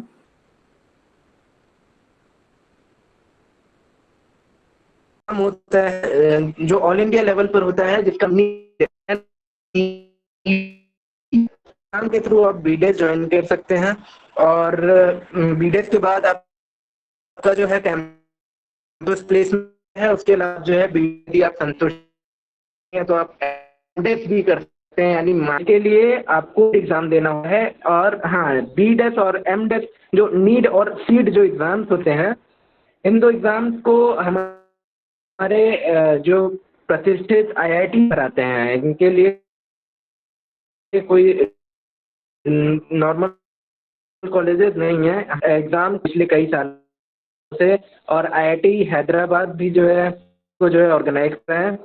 होता है जो ऑल इंडिया लेवल पर होता है, जिसका काम के थ्रू आप बीडेस ज्वाइन कर सकते हैं। और बीडेस के बाद आपका जो है कैंपस प्लेसमेंट है, उसके अलावा जो है बीडी आप संतुष्ट हैं तो आप एमडेस भी कर सकते हैं, यानी के लिए आपको एग्जाम देना है। और हाँ, बीडेस और एमडेस जो नीड और सीड जो एग्जाम्स होते हैं, इन दो एग्जाम्स को हमारे जो प्रतिष्ठित आईआईटी कराते हैं। इनके लिए कोई नॉर्मल कॉलेजेस नहीं है, एग्जाम पिछले कई सालों से, और आईआईटी हैदराबाद भी जो है को जो है ऑर्गेनाइज कर रहे हैं।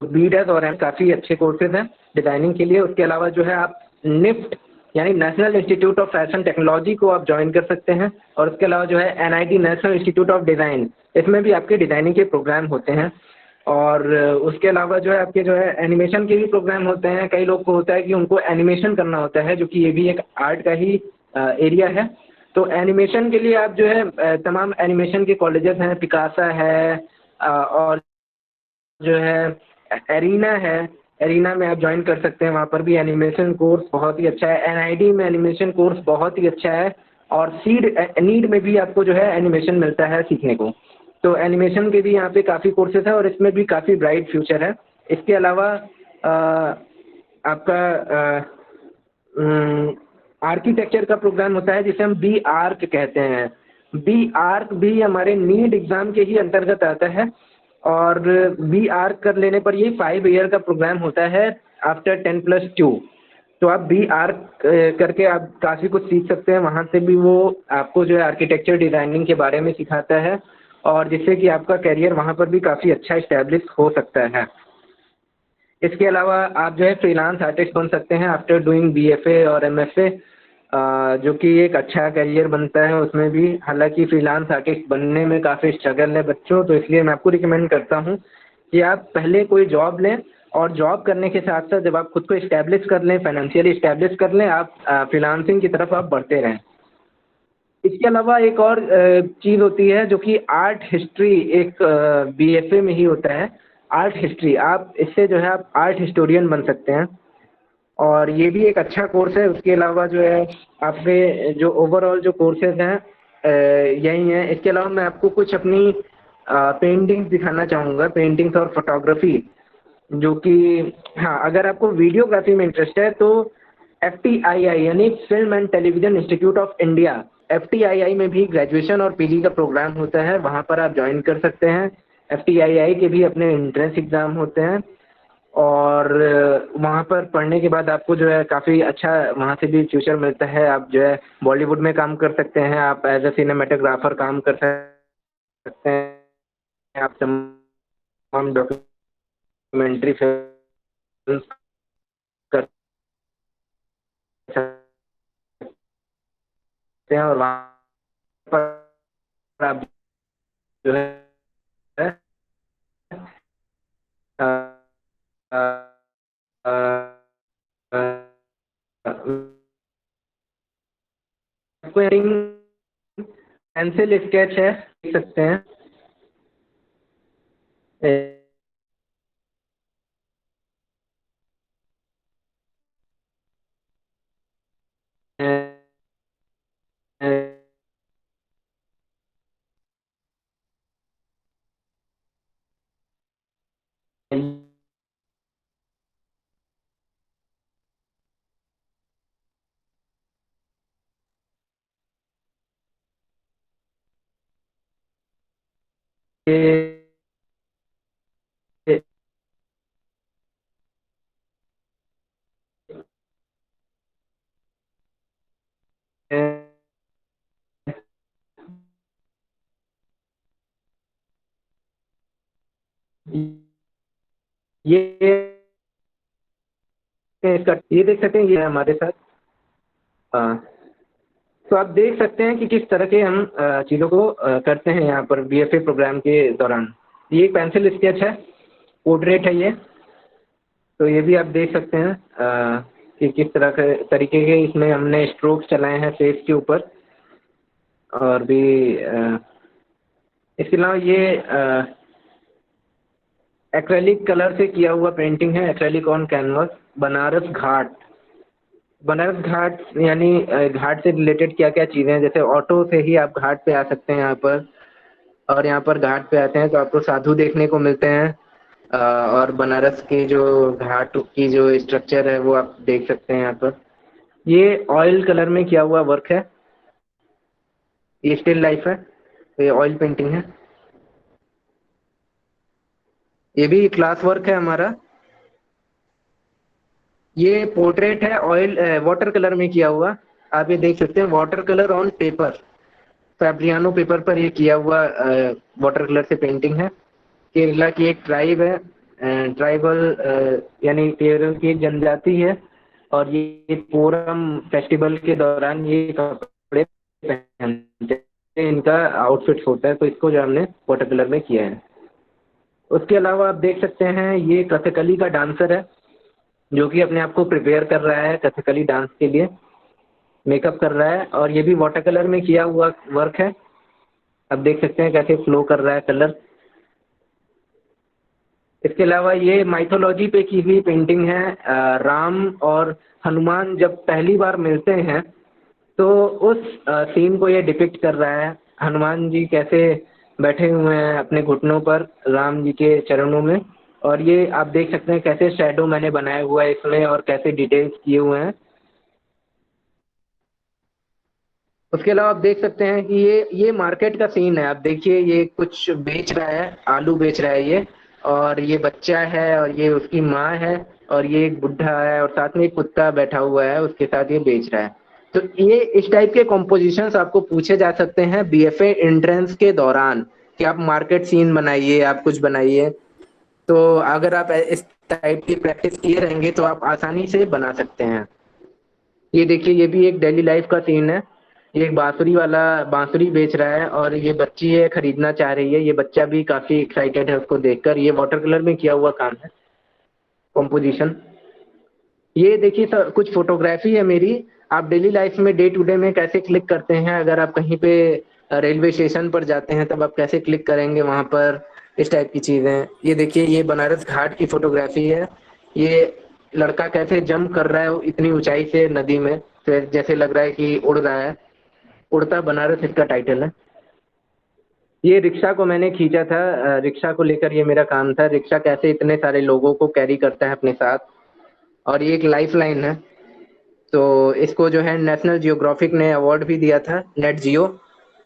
बीडेस और एम काफ़ी अच्छे कोर्सेज हैं डिज़ाइनिंग के लिए। उसके अलावा जो है आप निफ्ट यानी national institute of fashion technology को आप ज्वाइन कर सकते हैं। और उसके अलावा जो है NIT national institute of design, इसमें भी आपके डिज़ाइनिंग के प्रोग्राम होते हैं। और उसके अलावा जो है आपके जो है एनिमेशन के भी प्रोग्राम होते हैं। कई लोग को होता है कि उनको एनिमेशन करना होता है, जो कि ये भी एक आर्ट का ही एरिया है। तो एनिमेशन के लिए आप जो है तमाम एनिमेशन के कॉलेजेस हैं, पिकासा है, और जो है एरीना है, एरीना में आप ज्वाइन कर सकते हैं। वहाँ पर भी एनिमेशन कोर्स बहुत ही अच्छा है। एनआईडी में एनिमेशन कोर्स बहुत ही अच्छा है। और सीड नीड में भी आपको जो है एनिमेशन मिलता है सीखने को। तो एनिमेशन के भी यहाँ पे काफ़ी कोर्सेज हैं और इसमें भी काफ़ी ब्राइट फ्यूचर है। इसके अलावा आपका आर्किटेक्चर का प्रोग्राम होता है, जिसे हम बी आर्क कहते हैं। बी आर्क भी हमारे नीट एग्ज़ाम के ही अंतर्गत आता है। और बी आर्क कर लेने पर ये 5 ईयर का प्रोग्राम होता है आफ्टर 10+2। तो आप बी आर्क करके आप काफ़ी कुछ सीख सकते हैं। वहाँ से भी वो आपको जो है आर्किटेक्चर डिज़ाइनिंग के बारे में सिखाता है, और जिससे कि आपका करियर वहाँ पर भी काफ़ी अच्छा इस्टेब्लिश हो सकता है। इसके अलावा आप जो है फ्रीलांस आर्टिस्ट बन सकते हैं आफ्टर डूइंग बीएफए और एमएफए, जो कि एक अच्छा करियर बनता है उसमें भी। हालांकि फ्रीलांस आर्टिस्ट बनने में काफ़ी स्ट्रगल है बच्चों, तो इसलिए मैं आपको रिकमेंड करता हूँ कि आप पहले कोई जॉब लें और जॉब करने के साथ साथ जब आप खुद को इस्टेब्लिश कर लें, फाइनेंशियली इस्टेब्लिश कर लें, आप फ्रीलांसिंग की तरफ आप बढ़ते रहें। इसके अलावा एक और चीज़ होती है जो कि आर्ट हिस्ट्री, एक बीएफए में ही होता है आर्ट हिस्ट्री। आप इससे जो है आप आर्ट हिस्टोरियन बन सकते हैं और ये भी एक अच्छा कोर्स है। उसके अलावा जो है आपके जो ओवरऑल जो कोर्सेज हैं यही हैं। इसके अलावा मैं आपको कुछ अपनी पेंटिंग्स दिखाना चाहूँगा, पेंटिंग्स और फोटोग्राफी, जो कि हाँ, अगर आपको वीडियोग्राफी में इंटरेस्ट है तो FTII यानी film and television institute of India, FTII में भी ग्रेजुएशन और पीजी का प्रोग्राम होता है, वहाँ पर आप ज्वाइन कर सकते हैं। FTII के भी अपने एंट्रेंस एग्ज़ाम होते हैं और वहाँ पर पढ़ने के बाद आपको जो है काफ़ी अच्छा वहाँ से भी फ्यूचर मिलता है। आप जो है बॉलीवुड में काम कर सकते हैं, आप एज अ सिनेमेटोग्राफर काम कर सकते हैं, आप तमाम डॉक्यूमेंट्री फिल्म कर सकते हैं और वहाँ पर आप जो है अ, अ, अ, पेंसिल स्केच है, देख सकते हैं। ये इसका ये देख सकते हैं, ये है हमारे साथ। हाँ, तो आप देख सकते हैं कि किस तरह के हम चीज़ों को करते हैं यहाँ पर बीएफए प्रोग्राम के दौरान। ये एक पेंसिल स्केच है, पोर्ट्रेट है ये। तो ये भी आप देख सकते हैं कि किस तरह के तरीके के इसमें हमने स्ट्रोक्स चलाए हैं फेस के ऊपर। और भी इसके अलावा ये एक्रेलिक कलर से किया हुआ पेंटिंग है, एक्रेलिक ऑन कैनवस। बनारस घाट, बनारस घाट यानी घाट से रिलेटेड क्या क्या चीज़ें हैं, जैसे ऑटो से ही आप घाट पे आ सकते हैं यहाँ पर। और यहाँ पर घाट पे आते हैं तो आपको साधु देखने को मिलते हैं और बनारस के जो घाट की जो स्ट्रक्चर है वो आप देख सकते हैं यहाँ पर। ये ऑयल कलर में किया हुआ वर्क है, ये स्टिल लाइफ है, तो ये ऑयल पेंटिंग है। ये भी क्लास वर्क है हमारा। ये पोर्ट्रेट है ऑयल वाटर कलर में किया हुआ, आप ये देख सकते हैं, water colour on paper, Fabriano paper पर ये किया हुआ वाटर कलर से पेंटिंग है। केरला की एक ट्राइब है, ट्राइबल यानी केरल की एक जनजाति है और ये पोरम फेस्टिवल के दौरान ये कपड़े पहनते हैं, इनका आउटफिट होता है, तो इसको जो हमने वाटर कलर में किया है। उसके अलावा आप देख सकते हैं ये कथकली का डांसर है जो कि अपने आप को प्रिपेयर कर रहा है कथकली डांस के लिए, मेकअप कर रहा है और ये भी वाटर कलर में किया हुआ वर्क है। आप देख सकते हैं कैसे फ्लो कर रहा है कलर। इसके अलावा ये माइथोलॉजी पे की हुई पेंटिंग है। राम और हनुमान जब पहली बार मिलते हैं तो उस सीन को ये डिपिक्ट कर रहा है। हनुमान जी कैसे बैठे हुए हैं अपने घुटनों पर राम जी के चरणों में, और ये आप देख सकते हैं कैसे शैडो मैंने बनाया हुआ है इसमें और कैसे डिटेल्स किए हुए हैं। उसके अलावा आप देख सकते हैं कि ये मार्केट का सीन है। आप देखिए ये कुछ बेच रहा है, आलू बेच रहा है ये, और ये बच्चा है और ये उसकी माँ है और ये एक बुढ़ा है और साथ में एक कुत्ता बैठा हुआ है उसके साथ ये बेच रहा है। तो ये इस टाइप के कॉम्पोजिशंस आपको पूछे जा सकते हैं बीएफए एंट्रेंस के दौरान कि आप मार्केट सीन बनाइए, आप कुछ बनाइए। तो अगर आप इस टाइप की प्रैक्टिस किए रहेंगे तो आप आसानी से बना सकते हैं। ये देखिए ये भी एक डेली लाइफ का सीन है। ये एक बांसुरी वाला बांसुरी बेच रहा है और ये बच्ची है खरीदना चाह रही है, ये बच्चा भी काफी एक्साइटेड है उसको देखकर। ये वाटर कलर में किया हुआ काम है। कॉम्पोजिशन। ये देखिए सर, कुछ फोटोग्राफी है मेरी। आप डेली लाइफ में डे टू डे में कैसे क्लिक करते हैं, अगर आप कहीं पे रेलवे स्टेशन पर जाते हैं तब आप कैसे क्लिक करेंगे वहां पर, इस टाइप की चीजें। ये देखिए, ये बनारस घाट की फोटोग्राफी है। ये लड़का कैसे जंप कर रहा है इतनी ऊंचाई से नदी में, तो जैसे लग रहा है कि उड़ रहा है। उड़ता बनारस इसका टाइटल है। ये रिक्शा को मैंने खींचा था, रिक्शा को लेकर ये मेरा काम था। रिक्शा कैसे इतने सारे लोगों को कैरी करता है अपने साथ। और ये एक लाइफ लाइन है। तो इसको जो है नेशनल जियोग्राफिक ने अवार्ड भी दिया था, नेट जियो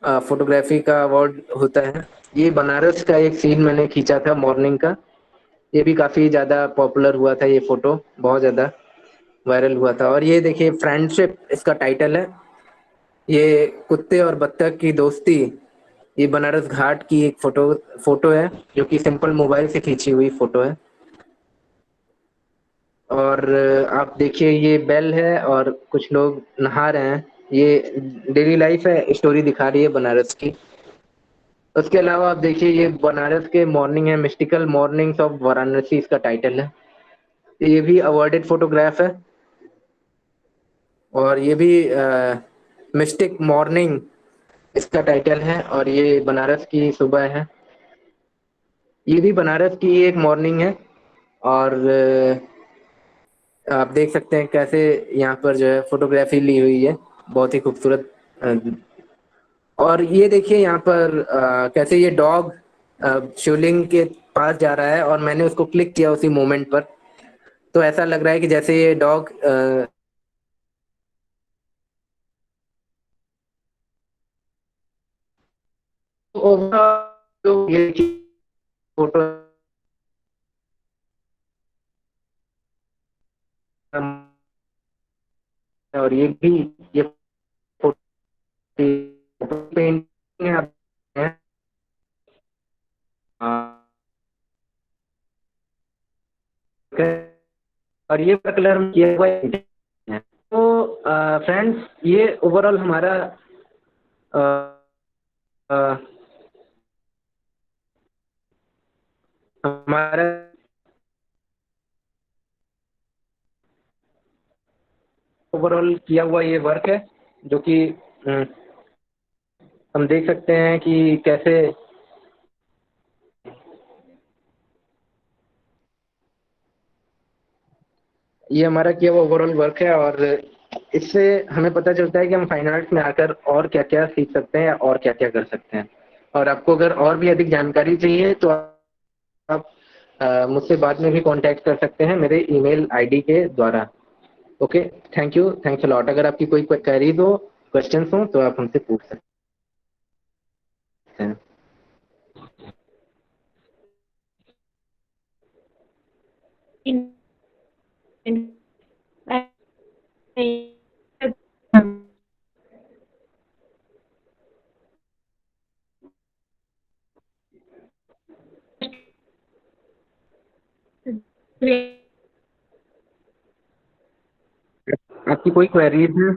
फोटोग्राफी का अवार्ड होता है। ये बनारस का एक सीन मैंने खींचा था मॉर्निंग का। ये भी काफी ज्यादा पॉपुलर हुआ था, ये फोटो बहुत ज्यादा वायरल हुआ था। और ये देखिए, फ्रेंडशिप इसका टाइटल है। ये कुत्ते और बत्तख की दोस्ती, ये बनारस घाट की एक फोटो फोटो है, जो कि सिंपल मोबाइल से खींची हुई फोटो है। और आप देखिए, ये बेल है और कुछ लोग नहा रहे हैं। ये डेली लाइफ है, स्टोरी दिखा रही है बनारस की। उसके अलावा आप देखिए, ये बनारस के मॉर्निंग है, मिस्टिकल मॉर्निंग्स ऑफ वाराणसी इसका टाइटल है। ये भी अवार्डेड फोटोग्राफ है। और ये भी मिस्टिक मॉर्निंग इसका टाइटल है, और ये बनारस की सुबह है। ये भी बनारस की एक मॉर्निंग है। और आप देख सकते हैं कैसे यहाँ पर जो है फोटोग्राफी ली हुई है, बहुत ही खूबसूरत। अ, और ये देखिए यहाँ पर कैसे ये डॉग शिवलिंग के पास जा रहा है, और मैंने उसको क्लिक किया उसी मोमेंट पर। तो ऐसा लग रहा है कि जैसे ये डॉग ओवरऑल ये फोटो, और ये भी, ये फोटो पेंटिंग है। और ये कलर में किया हुआ है। तो फ्रेंड्स, ये ओवरऑल हमारा अ, अ, हमारा ओवरऑल किया हुआ ये वर्क है, जो कि हम देख सकते हैं कि कैसे ये हमारा किया हुआ ओवरऑल वर्क है। और इससे हमें पता चलता है कि हम फाइन आर्ट्स में आकर और क्या क्या सीख सकते हैं और क्या क्या कर सकते हैं। और आपको अगर और भी अधिक जानकारी चाहिए तो आप मुझसे बाद में भी कांटेक्ट कर सकते हैं मेरे ईमेल आईडी के द्वारा। Okay, thank you, thanks a lot. अगर आपकी कोई क्वेरीज हो, क्वेश्चंस हो, तो आप हमसे पूछ सकते हैं। आपकी कोई क्वेरीज है?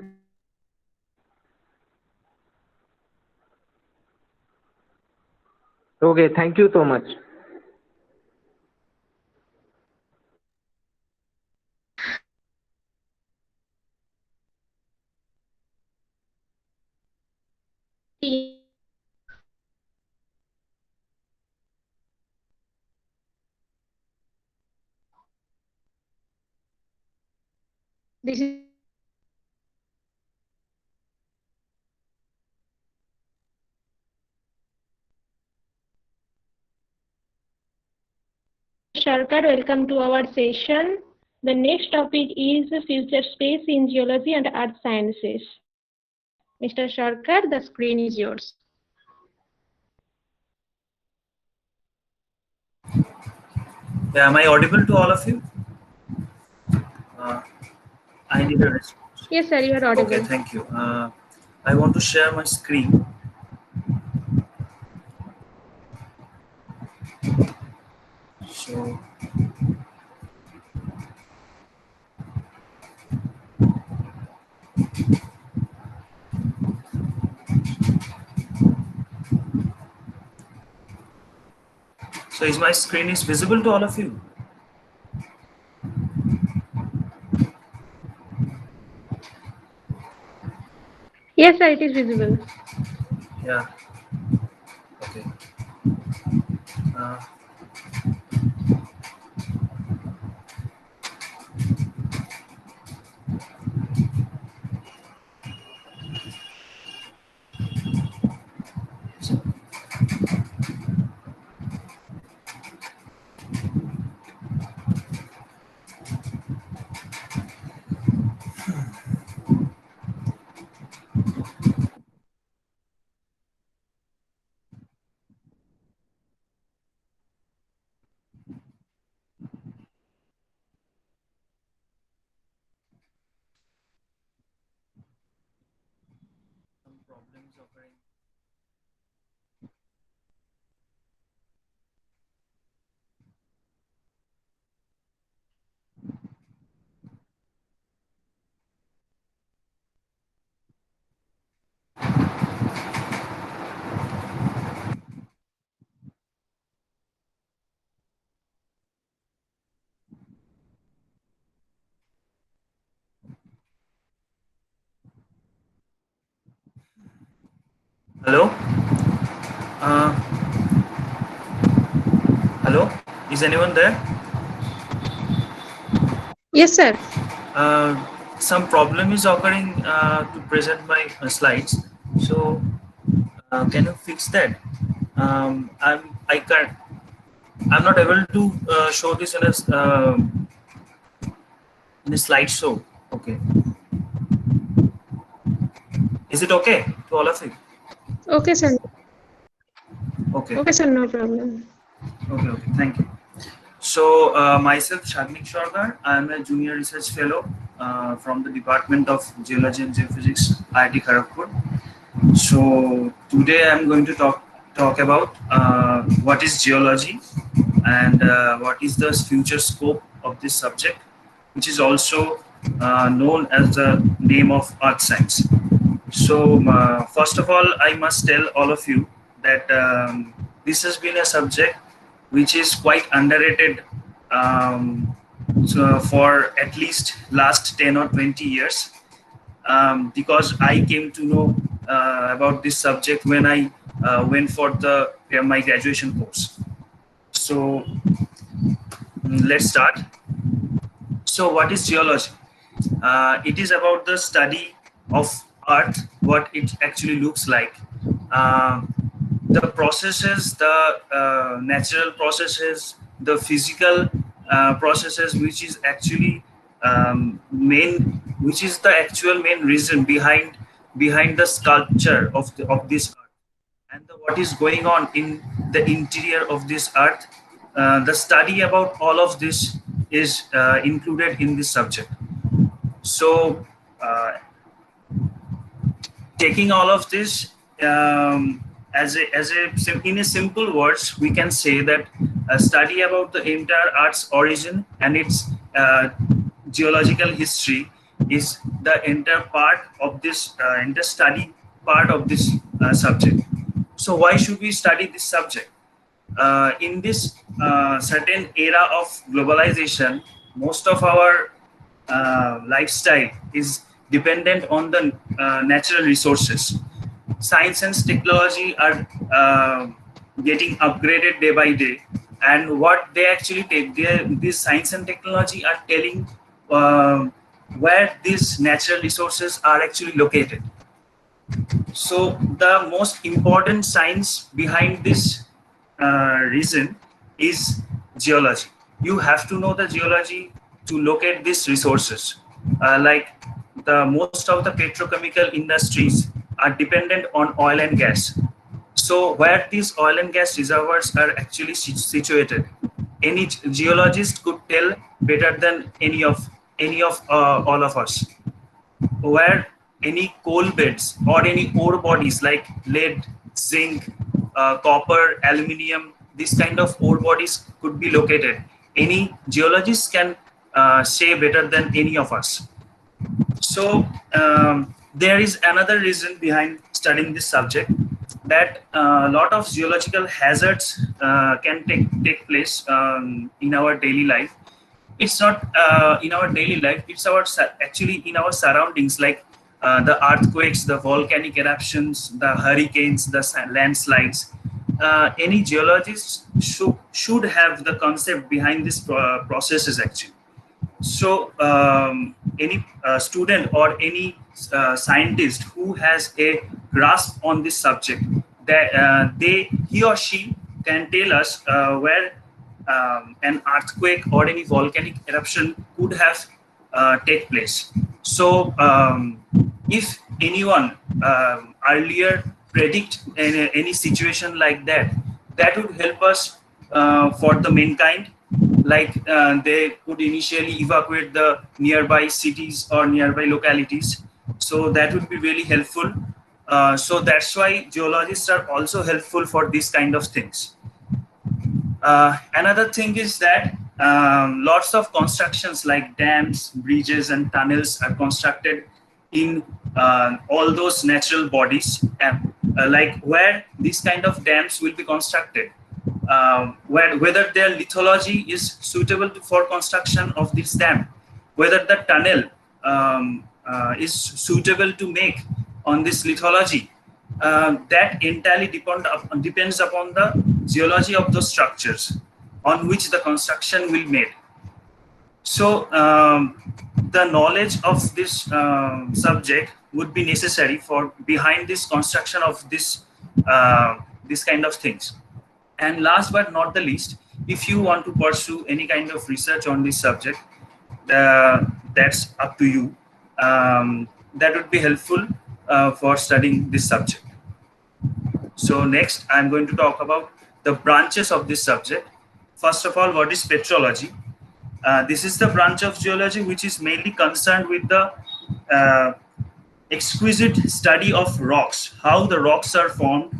Okay, thank you so much. This is Sarkar, welcome to our session. The next topic is future space in geology and earth sciences. Mr. Sarkar, the screen is yours. Yeah, am I audible to all of you? Uh, I need a response. Yes, sir, you are audible. Okay, thank you. I want to share my screen. So, is my screen is visible to all of you? Yes, sir, it is visible. Yeah. Okay. Uh, some problems occurring. Hello. Uh, Hello. Is anyone there? Yes, sir. Uh, some problem is occurring to present my slides. So can you fix that? I can't. I'm not able to show this in a slideshow. Okay. Is it okay to all of you? Okay, sir. Okay. Okay, sir, no problem. Okay. Okay. Thank you. So myself, Sagnik, I'm a junior research fellow from the Department of Geology and Geophysics, IIT Kharagpur. So today I'm going to talk about what is geology and what is the future scope of this subject, which is also known as the name of earth science. So first of all, I must tell all of you that this has been a subject which is quite underrated so for at least last 10 or 20 years, because I came to know about this subject when I went for my graduation course. So let's start. So what is geology? It is about the study of Earth, what it actually looks like, uh, the processes, the natural processes, the physical processes, which is actually which is the actual main reason behind the sculpture of this Earth, and what is going on in the interior of this Earth. The study about all of this is included in this subject. So, taking all of this in a simple words, we can say that a study about the entire Earth's origin and its geological history is the entire part of this entire study part of this subject. So, why should we study this subject? In this certain era of globalization, most of our lifestyle is dependent on the natural resources. Science and technology are getting upgraded day by day, and what they actually take, this science and technology are telling uh, where these natural resources are actually located. So the most important science behind this reason is geology. You have to know the geology to locate these resources. Like the most of the petrochemical industries are dependent on oil and gas. So where these oil and gas reservoirs are actually situated, any geologist could tell better than any of all of us, where any coal beds or any ore bodies like lead, zinc, copper, aluminium, this kind of ore bodies could be located. Any geologist can say better than any of us. So there is another reason behind studying this subject, that a lot of geological hazards can take place in our daily life. It's not in our daily life, it's actually in our surroundings, like the earthquakes, the volcanic eruptions, the hurricanes, the landslides. Any geologist should have the concept behind these processes actually. So any student or any scientist who has a grasp on this subject, that he or she can tell us where an earthquake or any volcanic eruption could have take place. So if anyone earlier predict any situation like that, that would help us for the mankind. Like they could initially evacuate the nearby cities or nearby localities. So that would be really helpful. So that's why geologists are also helpful for these kind of things. Another thing is that lots of constructions like dams, bridges, and tunnels are constructed in all those natural bodies, and like where these kind of dams will be constructed, whether their lithology is suitable for construction of this dam, whether the tunnel is suitable to make on this lithology. That entirely depends upon the geology of those structures on which the construction will be made. So the knowledge of this subject would be necessary for behind this construction of this kind of things. And last but not the least, if you want to pursue any kind of research on this subject, that's up to you. That would be helpful for studying this subject. So next, I'm going to talk about the branches of this subject. First of all, what is petrology? This is the branch of geology which is mainly concerned with the exquisite study of rocks, how the rocks are formed.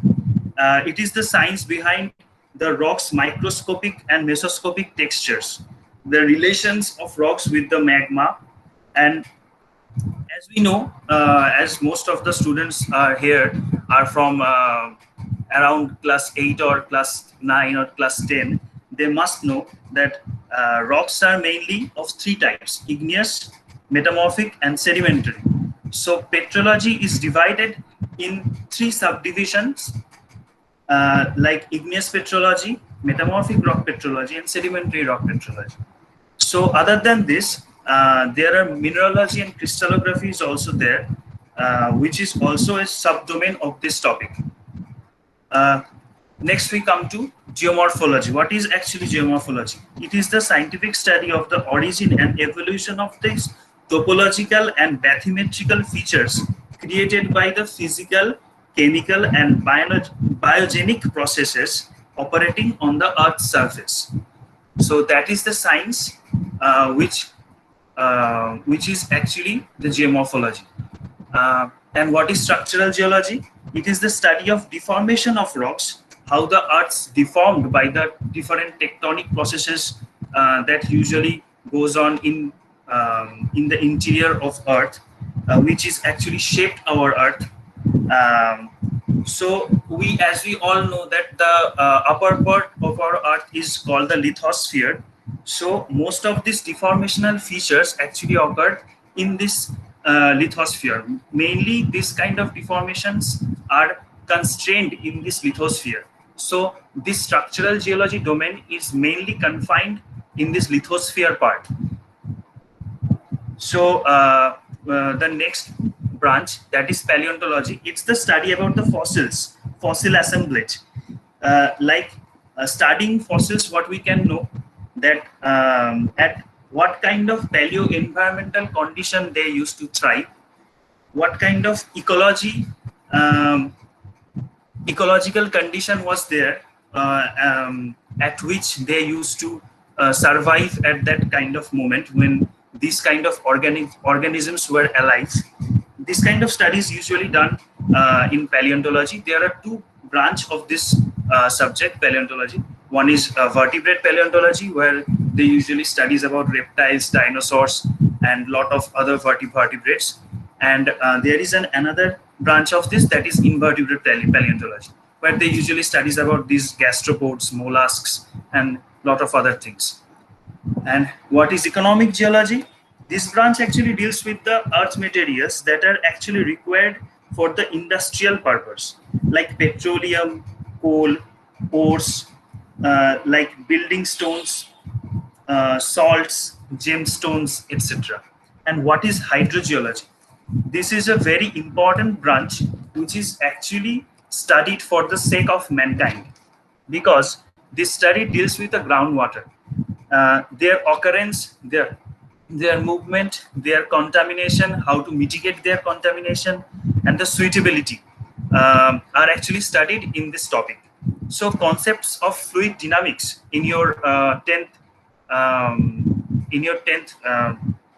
It is the science behind the rocks' microscopic and mesoscopic textures, the relations of rocks with the magma. And as we know, as most of the students are here are from around class 8 or class 9 or class 10, they must know that rocks are mainly of three types: igneous, metamorphic, and sedimentary. So petrology is divided in three subdivisions, like igneous petrology, metamorphic rock petrology, and sedimentary rock petrology. So other than this, there are mineralogy and crystallography is also there, which is also a subdomain of this topic. Next, we come to geomorphology. What is actually geomorphology? It is the scientific study of the origin and evolution of these topological and bathymetrical features created by the physical, chemical, and biogenic processes operating on the Earth's surface. So that is the science which is actually the geomorphology. And what is structural geology? It is the study of deformation of rocks, how the Earth's deformed by the different tectonic processes that usually goes on in the interior of Earth, which is actually shaped our Earth. So as we all know that the upper part of our Earth is called the lithosphere. So most of these deformational features actually occur in this lithosphere. Mainly this kind of deformations are constrained in this lithosphere. So this structural geology domain is mainly confined in this lithosphere part. So the next branch, that is paleontology. It's the study about the fossils, fossil assemblage. Studying fossils, what we can know that at what kind of paleo environmental condition they used to thrive, what kind of ecological condition was there at which they used to survive at that kind of moment when these kind of organisms were alive. This kind of studies usually done in paleontology. There are two branches of this subject, paleontology. One is vertebrate paleontology, where they usually studies about reptiles, dinosaurs, and lot of other vertebrates. And there is another branch of this, that is invertebrate paleontology, where they usually studies about these gastropods, mollusks, and lot of other things. And what is economic geology? This branch actually deals with the earth materials that are actually required for the industrial purpose, like petroleum, coal, ores, like building stones, salts, gemstones, etc. And what is hydrogeology? This is a very important branch which is actually studied for the sake of mankind, because this study deals with the groundwater, their occurrence, their movement, their contamination, how to mitigate their contamination, and the suitability are actually studied in this topic. So concepts of fluid dynamics in your 10th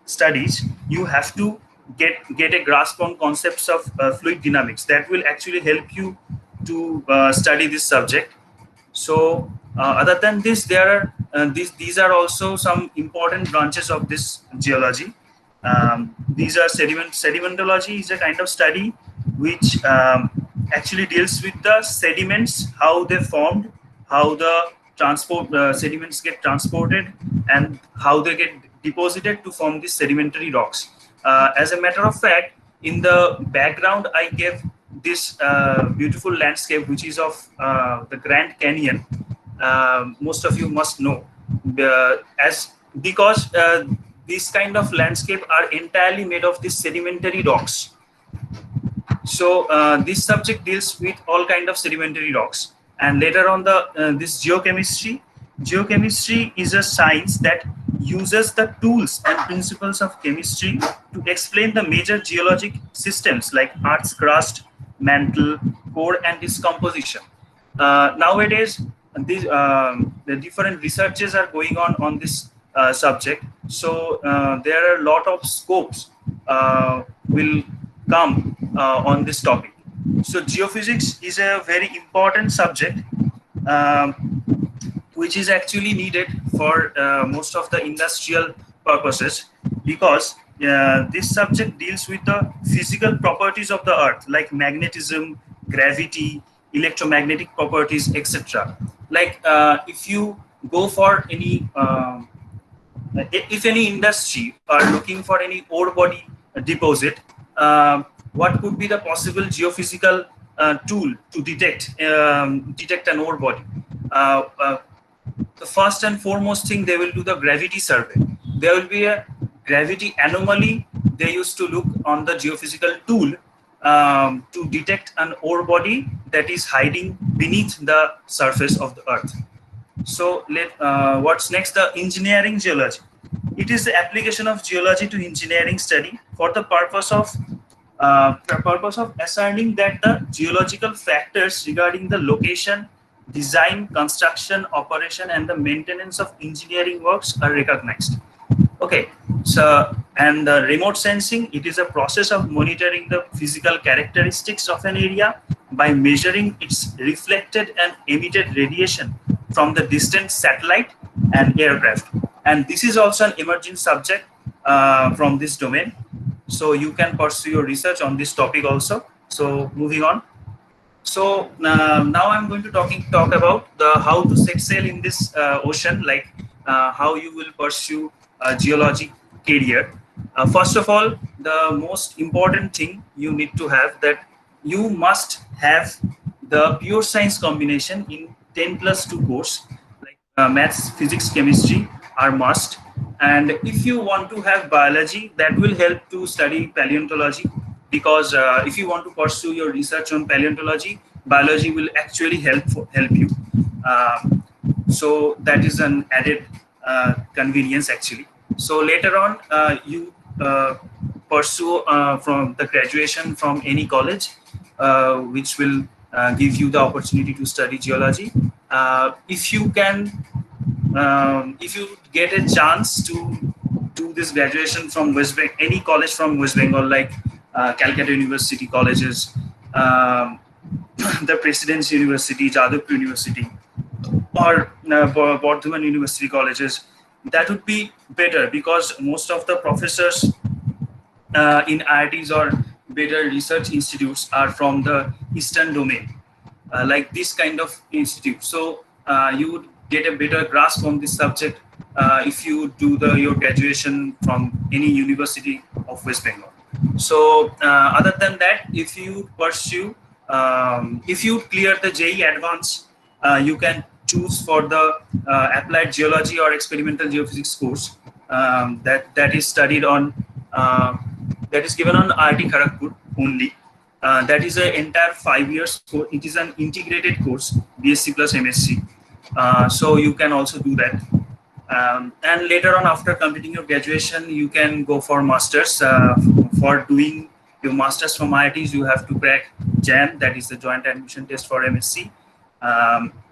studies, you have to get a grasp on concepts of fluid dynamics that will actually help you to study this subject. So other than this, there are these are also some important branches of this geology. These are sedimentology is a kind of study which actually deals with the sediments, how they formed, how the sediments get transported, and how they get deposited to form these sedimentary rocks. As a matter of fact, in the background, I gave this beautiful landscape, which is of the Grand Canyon. Most of you must know, as because this kind of landscape are entirely made of these sedimentary rocks. So this subject deals with all kind of sedimentary rocks, and later on this geochemistry. Geochemistry is a science that uses the tools and principles of chemistry to explain the major geologic systems like Earth's crust, mantle, core, and its composition. Nowadays, the different researches are going on this subject. So there are a lot of scopes will come on this topic. So geophysics is a very important subject um, which is actually needed for most of the industrial purposes, because this subject deals with the physical properties of the earth, like magnetism, gravity, electromagnetic properties, etc. Like if you go for any if any industry are looking for any ore body deposit, what could be the possible geophysical tool to detect an ore body? Uh, uh, the first and foremost thing, they will do the gravity survey. There will be a gravity anomaly. They used to look on the geophysical tool to detect an ore body that is hiding beneath the surface of the earth. So what's next? The engineering geology. It is the application of geology to engineering study for the purpose of ascertaining that the geological factors regarding the location, design, construction, operation, and the maintenance of engineering works are recognized. Okay, so and remote sensing, it is a process of monitoring the physical characteristics of an area by measuring its reflected and emitted radiation from the distant satellite and aircraft. And this is also an emerging subject from this domain. So you can pursue your research on this topic also. So moving on. So now I'm going to talk about the how to set sail in this ocean, like how you will pursue a geology career. First of all, the most important thing you need to have, that you must have the pure science combination in 10+2 course, like maths, physics, chemistry are must. And if you want to have biology, that will help to study paleontology, because if you want to pursue your research on paleontology, biology will actually help you. So that is an added convenience actually. So later on, you pursue from the graduation from any college, which will give you the opportunity to study geology. If you can, if you get a chance to do this graduation from any college from West Bengal, like Calcutta University colleges, the President's University, Jadavpur University, or Bardhaman University colleges, that would be better, because most of the professors in IITs or better research institutes are from the Eastern domain, like this kind of institute. So you would get a better grasp on this subject if you do your graduation from any university of West Bengal. So other than that, if you pursue, if you clear the JEE Advanced, you can choose for the applied geology or experimental geophysics course that is studied on that is given on IIT Kharagpur only. That is an entire 5 years course. It is an integrated course, BSc plus MSc. So you can also do that. And later on, after completing your graduation, you can go for masters. For doing your masters from IITs, you have to crack JAM, that is the Joint Admission Test for MSc.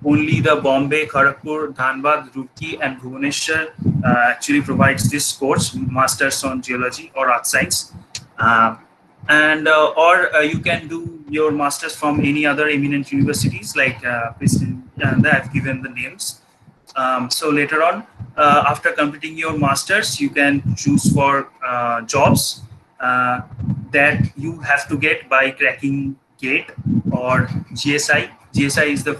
Only the Bombay, Kharagpur, Dhanbad, Roorkee, and Bhubaneswar actually provides this course, Masters on Geology or Earth Science. Or you can do your masters from any other eminent universities like and I've given the names. So later on, after completing your masters, you can choose for jobs that you have to get by cracking GATE or GSI. GSI is the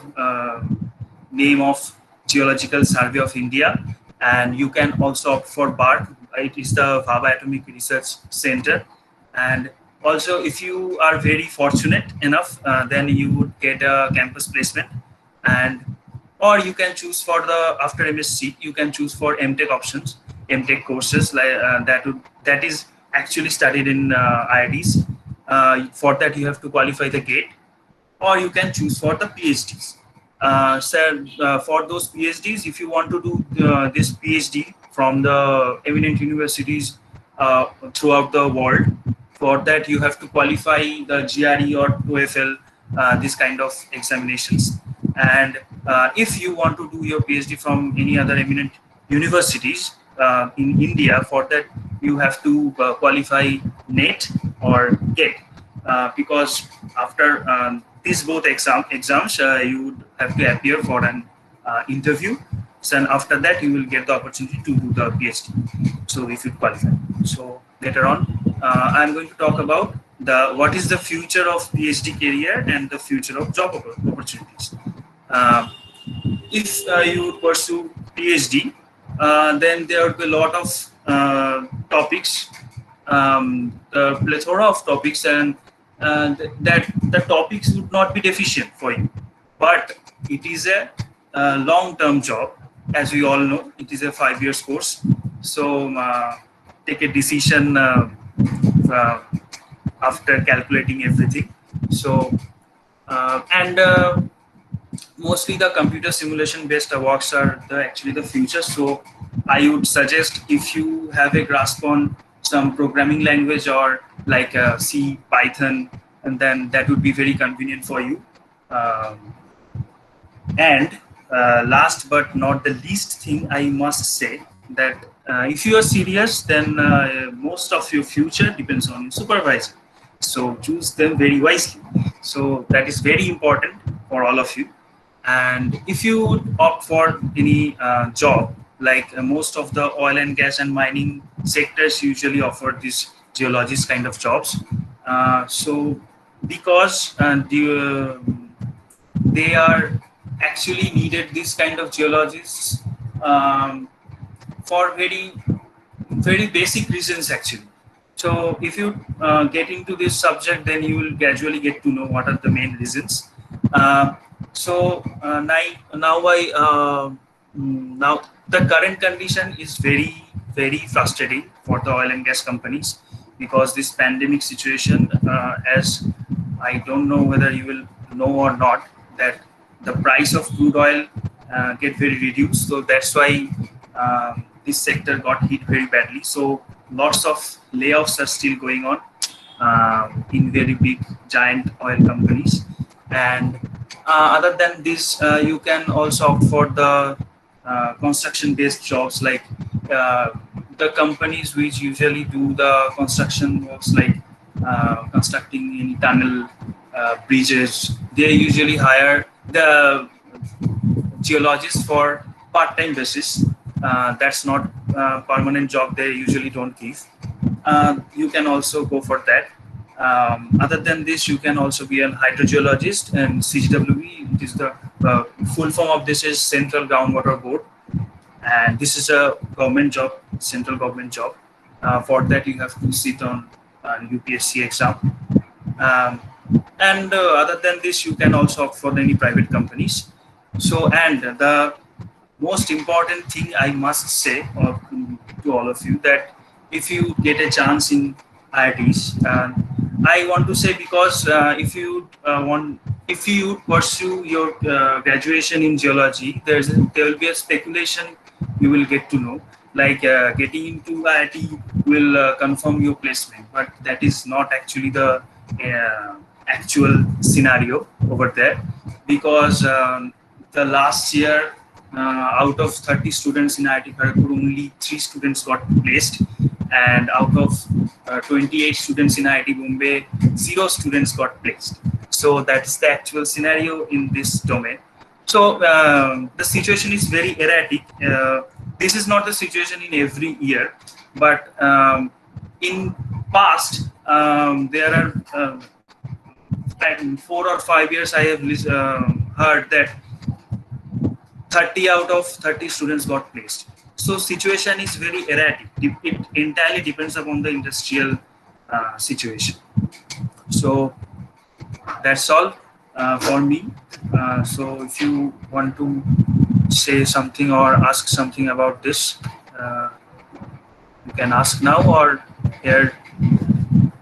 name of Geological Survey of India, and you can also opt for BARC. It is the Bhabha Atomic Research Center. And also, if you are very fortunate enough, then you would get a campus placement. And or you can choose for the after MSc, you can choose for MTech options, MTech courses like that is actually studied in IITs. For that, you have to qualify the GATE, or you can choose for the PhDs. For those PhDs, if you want to do this PhD from the eminent universities throughout the world, for that you have to qualify the GRE or TOEFL, this kind of examinations. And if you want to do your PhD from any other eminent universities in India, for that you have to qualify NET or GATE, because after these both exams, you would have to appear for an interview. So, and after that, you will get the opportunity to do the PhD. So, if you qualify. So later on, I'm going to talk about what is the future of PhD career and the future of job opportunities. If you pursue PhD, then there will be a lot of topics, a plethora of topics, and that the topics would not be deficient for you. But it is a long-term job. As we all know, it is a 5 years course. So take a decision after calculating everything. So, mostly the computer simulation based works are actually the future. So I would suggest, if you have a grasp on some programming language or like C, Python, and then that would be very convenient for you. And last but not the least thing, I must say that if you are serious, then most of your future depends on your supervisor. So choose them very wisely. So that is very important for all of you. And if you would opt for any job, like most of the oil and gas and mining sectors usually offer these geologist kind of jobs. So because they are actually needed, this kind of geologists, for very basic reasons actually. So if you get into this subject, then you will gradually get to know what are the main reasons. Now the current condition is very frustrating for the oil and gas companies, because this pandemic situation, as I don't know whether you will know or not, that the price of crude oil get very reduced. So that's why this sector got hit very badly. So lots of layoffs are still going on in very big giant oil companies. And other than this, you can also opt for the construction based jobs, like the companies which usually do the construction works, like constructing any tunnel, bridges. They usually hire the geologists for part-time basis. That's not a permanent job, they usually don't give. You can also go for that. Other than this, you can also be a hydrogeologist, and CGWE, it is the full form of this is Central Groundwater Board, and this is a government job, central government job. For that, you have to sit on UPSC exam. Um, and other than this, you can also opt for any private companies. So, and the most important thing I must say to all of you, that if you get a chance in IITs, I want to say, because if you pursue your graduation in geology, there will be a speculation you will get to know, like getting into IIT will confirm your placement, but that is not actually the actual scenario over there, because the last year, out of 30 students in IIT Kharagpur, only 3 students got placed, and out of 28 students in IIT Bombay, 0 students got placed. So that's the actual scenario in this domain. So the situation is very erratic. This is not the situation in every year, but in past, there are 4 or 5 years I have heard that 30 out of 30 students got placed. So situation is very erratic. It entirely depends upon the industrial situation. So that's all for me. So if you want to say something or ask something about this, you can ask now, or here,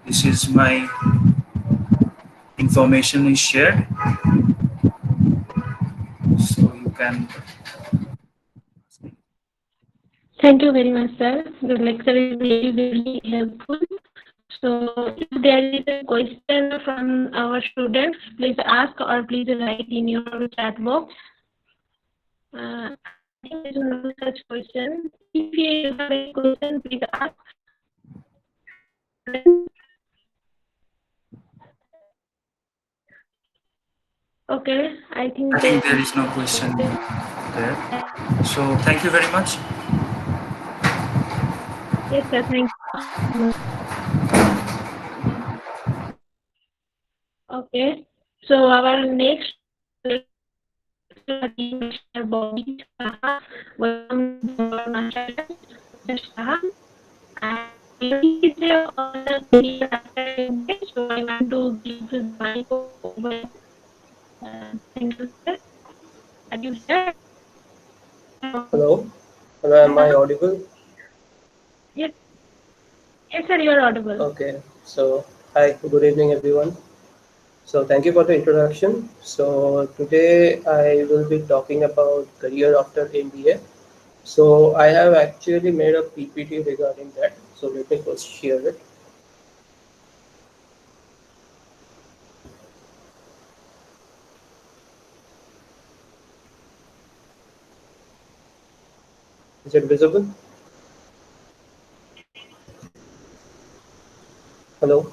this is my information is shared. So you can. Thank you very much, sir. The lecture is very, very helpful. So, if there is a question from our students, please ask or please write in your chat box. I think there is no such question. If you have a question, please ask. Okay, I think There is no question there. So thank you very much. Yes, sir. Thank you. Okay. So our next Mr. Bobby Saha. Welcome to our Masterclass, Mr. Saha. And he is the owner of the Akash, so I want to give the mic over. Thank you, sir. Are you here? Hello, am I audible? Yes. Yes, sir, you are audible. Okay, so hi, good evening, everyone. So thank you for the introduction. So today I will be talking about career after MBA. So I have actually made a PPT regarding that. So let me first share it. Is it visible? Hello?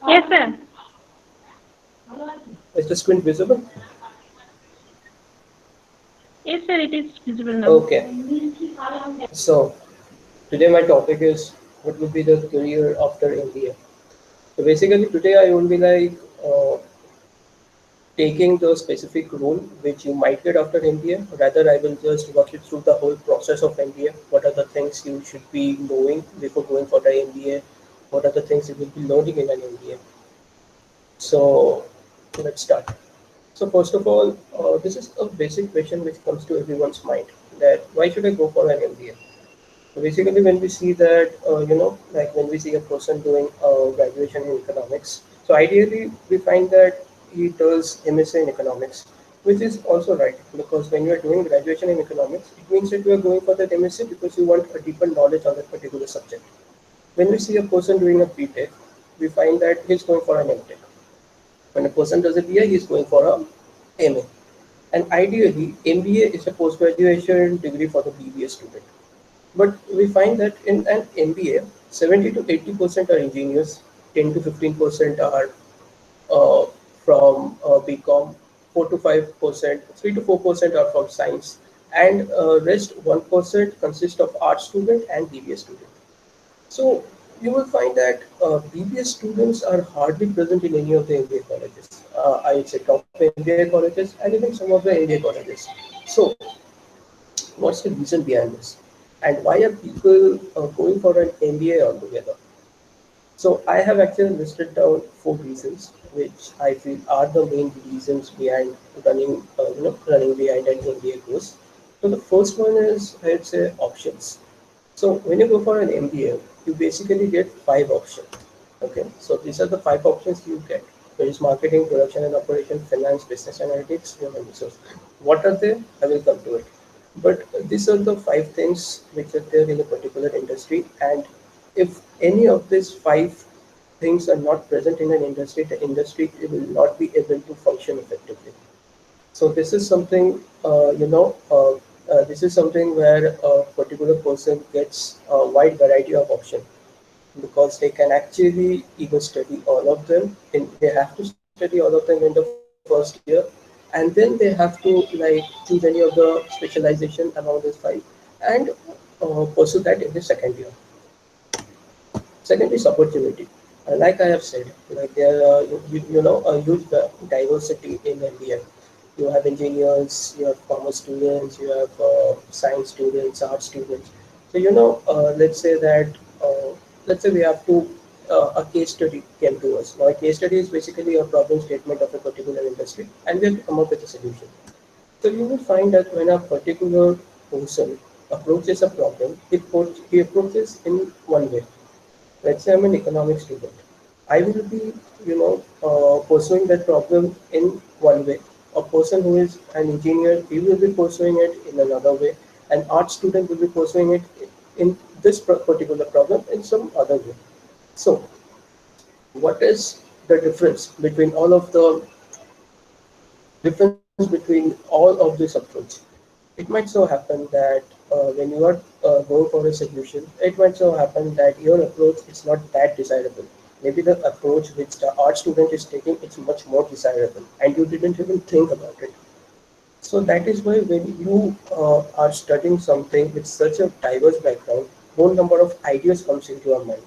Yes, sir. Is the screen visible? Yes, sir, it is visible now. Okay. So today my topic is what would be the career after MBA. So basically today I will be like taking the specific role which you might get after MBA. Rather, I will just walk you through the whole process of MBA. What are the things you should be knowing before going for the MBA? What are the things you will be learning in an MBA? So let's start. So first of all, this is a basic question which comes to everyone's mind, that why should I go for an MBA? So basically, when we see that, like when we see a person doing graduation in economics, so ideally we find that he does MSc in economics, which is also right, because when you are doing graduation in economics, it means that you are going for that MSc because you want a deeper knowledge on that particular subject. When we see a person doing a BTech, we find that he's going for an MTech. When a person does a BA, he's going for a MA. And ideally, MBA is a post-graduation degree for the BBA student. But we find that in an MBA, 70 to 80% are engineers, 10 to 15% are uh, from BCom, 4 to 5%, 3 to 4% are from science, and rest 1% consists of art student and BBA student. So you will find that BBS students are hardly present in any of the MBA colleges. I would say top MBA colleges and even some of the MBA colleges. So, what's the reason behind this? And why are people going for an MBA altogether? So I have actually listed down four reasons, which I feel are the main reasons behind running behind an MBA course. So the first one is, I'd say, options. So when you go for an MBA, you basically get five options. Okay, so these are the five options you get. There is marketing, production and operation, finance, business analytics, human resource. What are they? I will come to it. But these are the five things which are there in a particular industry, and if any of these five things are not present in an industry, the industry will not be able to function effectively. So this is something, this is something where a particular person gets a wide variety of options because they can actually either study all of them, they have to study all of them in the first year, and then they have to like choose any of the specialization among these five and pursue that in the second year. Second is opportunity. Like I have said, like there are a huge diversity in India. You have engineers, you have commerce students, you have science students, art students. So let's say that let's say we have to a case study came to us. Now a case study is basically a problem statement of a particular industry, and we have to come up with a solution. So you will find that when a particular person approaches a problem, he approaches in one way. Let's say I'm an economics student. I will be, pursuing that problem in one way. A person who is an engineer, he will be pursuing it in another way. An art student will be pursuing it in this particular problem in some other way. So, what is the difference between all of this approach? It might so happen that when you are going for a solution, it might so happen that your approach is not that desirable. Maybe the approach which the art student is taking is much more desirable, and you didn't even think about it. So that is why when you are studying something with such a diverse background, more number of ideas comes into your mind.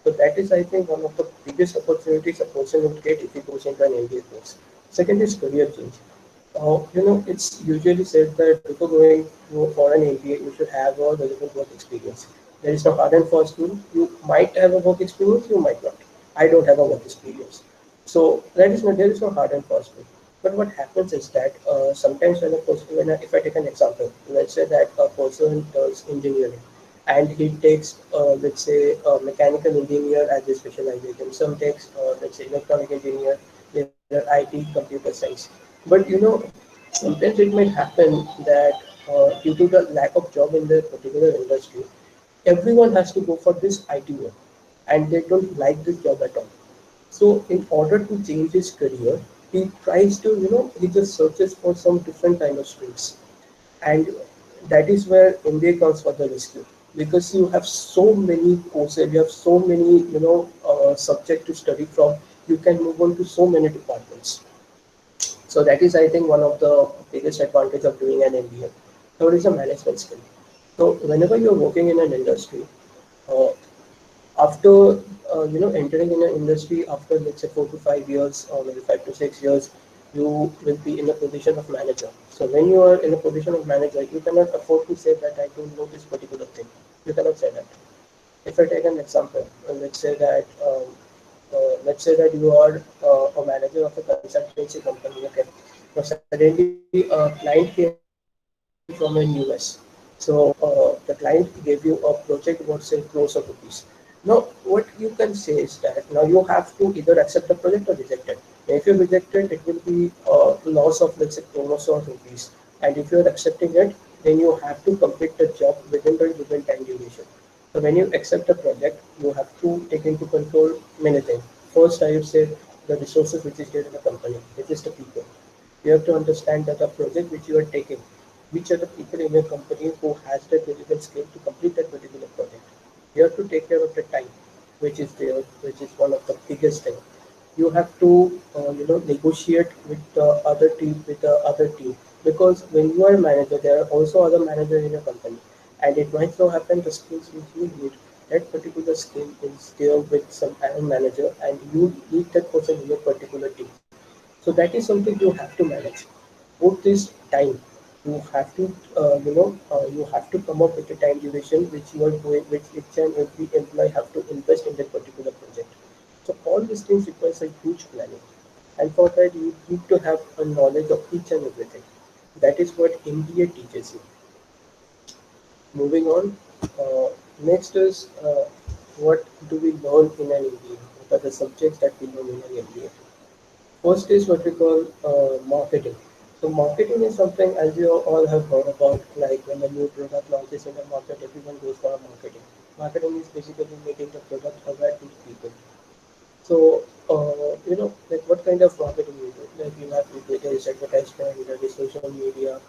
So that is, I think, one of the biggest opportunities a person would get if he goes into an MBA course. Second is career change. It's usually said that before going for an MBA, you should have a relevant work experience. There is no hard and fast rule. You might have a work experience, you might not. I don't have a work experience. So there is no hard and fast rule. But what happens is that sometimes when a person, if I take an example, let's say that a person does engineering and he takes, let's say, a mechanical engineer as a specialization. Some takes, let's say, electronic engineer, there are IT, computer science. But sometimes it might happen that due to the lack of job in their particular industry, everyone has to go for this IT work, and they don't like this job at all. So in order to change his career, he tries to, he just searches for some different kind of streams. And that is where MBA comes for the rescue. Because you have so many courses, you have so many, subject to study from, you can move on to so many departments. So that is, I think, one of the biggest advantage of doing an MBA. Third is a management skill. So whenever you're working in an industry, uh, after entering in an industry after let's say 4 to 5 years or maybe 5 to 6 years, you will be in a position of manager. So when you are in a position of manager, you cannot afford to say that I don't know this particular thing. You cannot say that. If I take an example, let's say that you are a manager of a consultancy company. Okay, now suddenly a client came from in US. So the client gave you a project worth say crores of rupees. Now what you can say is that now you have to either accept the project or reject it. If you reject it, it will be a loss of let's say crores of rupees. And if you are accepting it, then you have to complete the job within the given time duration. So when you accept a project, you have to take into control many things. First, I would say the resources which is there in the company, which is the people. You have to understand that the project which you are taking, which are the people in your company who has the critical skill to complete that particular project. You have to take care of the time, which is there, which is one of the biggest thing. You have to, negotiate with the other team, because when you are a manager, there are also other managers in your company, and it might so happen the skills which you need That particular skill is there with some hiring manager, and you need that person in your particular team. So that is something you have to manage. Both is time. You have to, you have to come up with a time duration which you are going, which each and every employee have to invest in that particular project. So all these things requires a huge planning, and for that you need to have a knowledge of each and everything. That is what MBA teaches you. Moving on, next is what do we learn in an MBA? What are the subjects that we learn in an MBA? First is what we call marketing. So marketing is something, as you all have heard about, like when a new product launches in the market, everyone goes for a marketing. Marketing is basically making the product aware to the people. So, like what kind of marketing you do? Like you have there is advertisement, there is social media.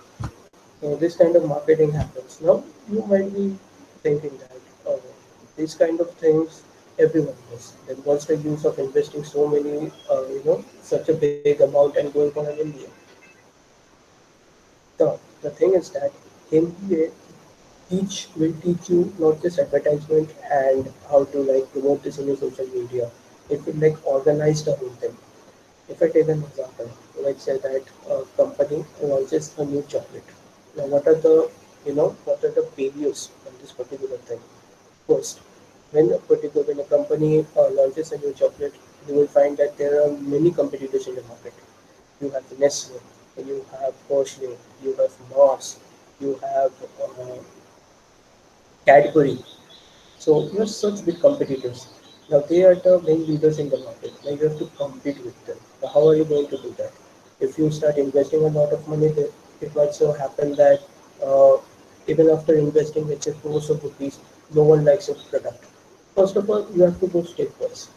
So this kind of marketing happens. Now you might be thinking that these kind of things everyone does. Then what's the use of investing so many, such a big amount and going for an MBA? The thing is that MBA will teach you not just advertisement and how to like promote this in your social media. It will like organize the whole thing. If I take an example, let's say that a company launches a new chocolate. Now, what are the failures on this particular thing? First, when a company launches a new chocolate, you will find that there are many competitors in the market. You have Nestle, you have Porsche, you have Mars, you have Cadbury. So you have such big competitors. Now they are the main leaders in the market. Now you have to compete with them. Now how are you going to do that? If you start investing a lot of money, it might so happen that uh, even after investing, let's say crores of rupees, no one likes your product. First of all, you have to go stepwise.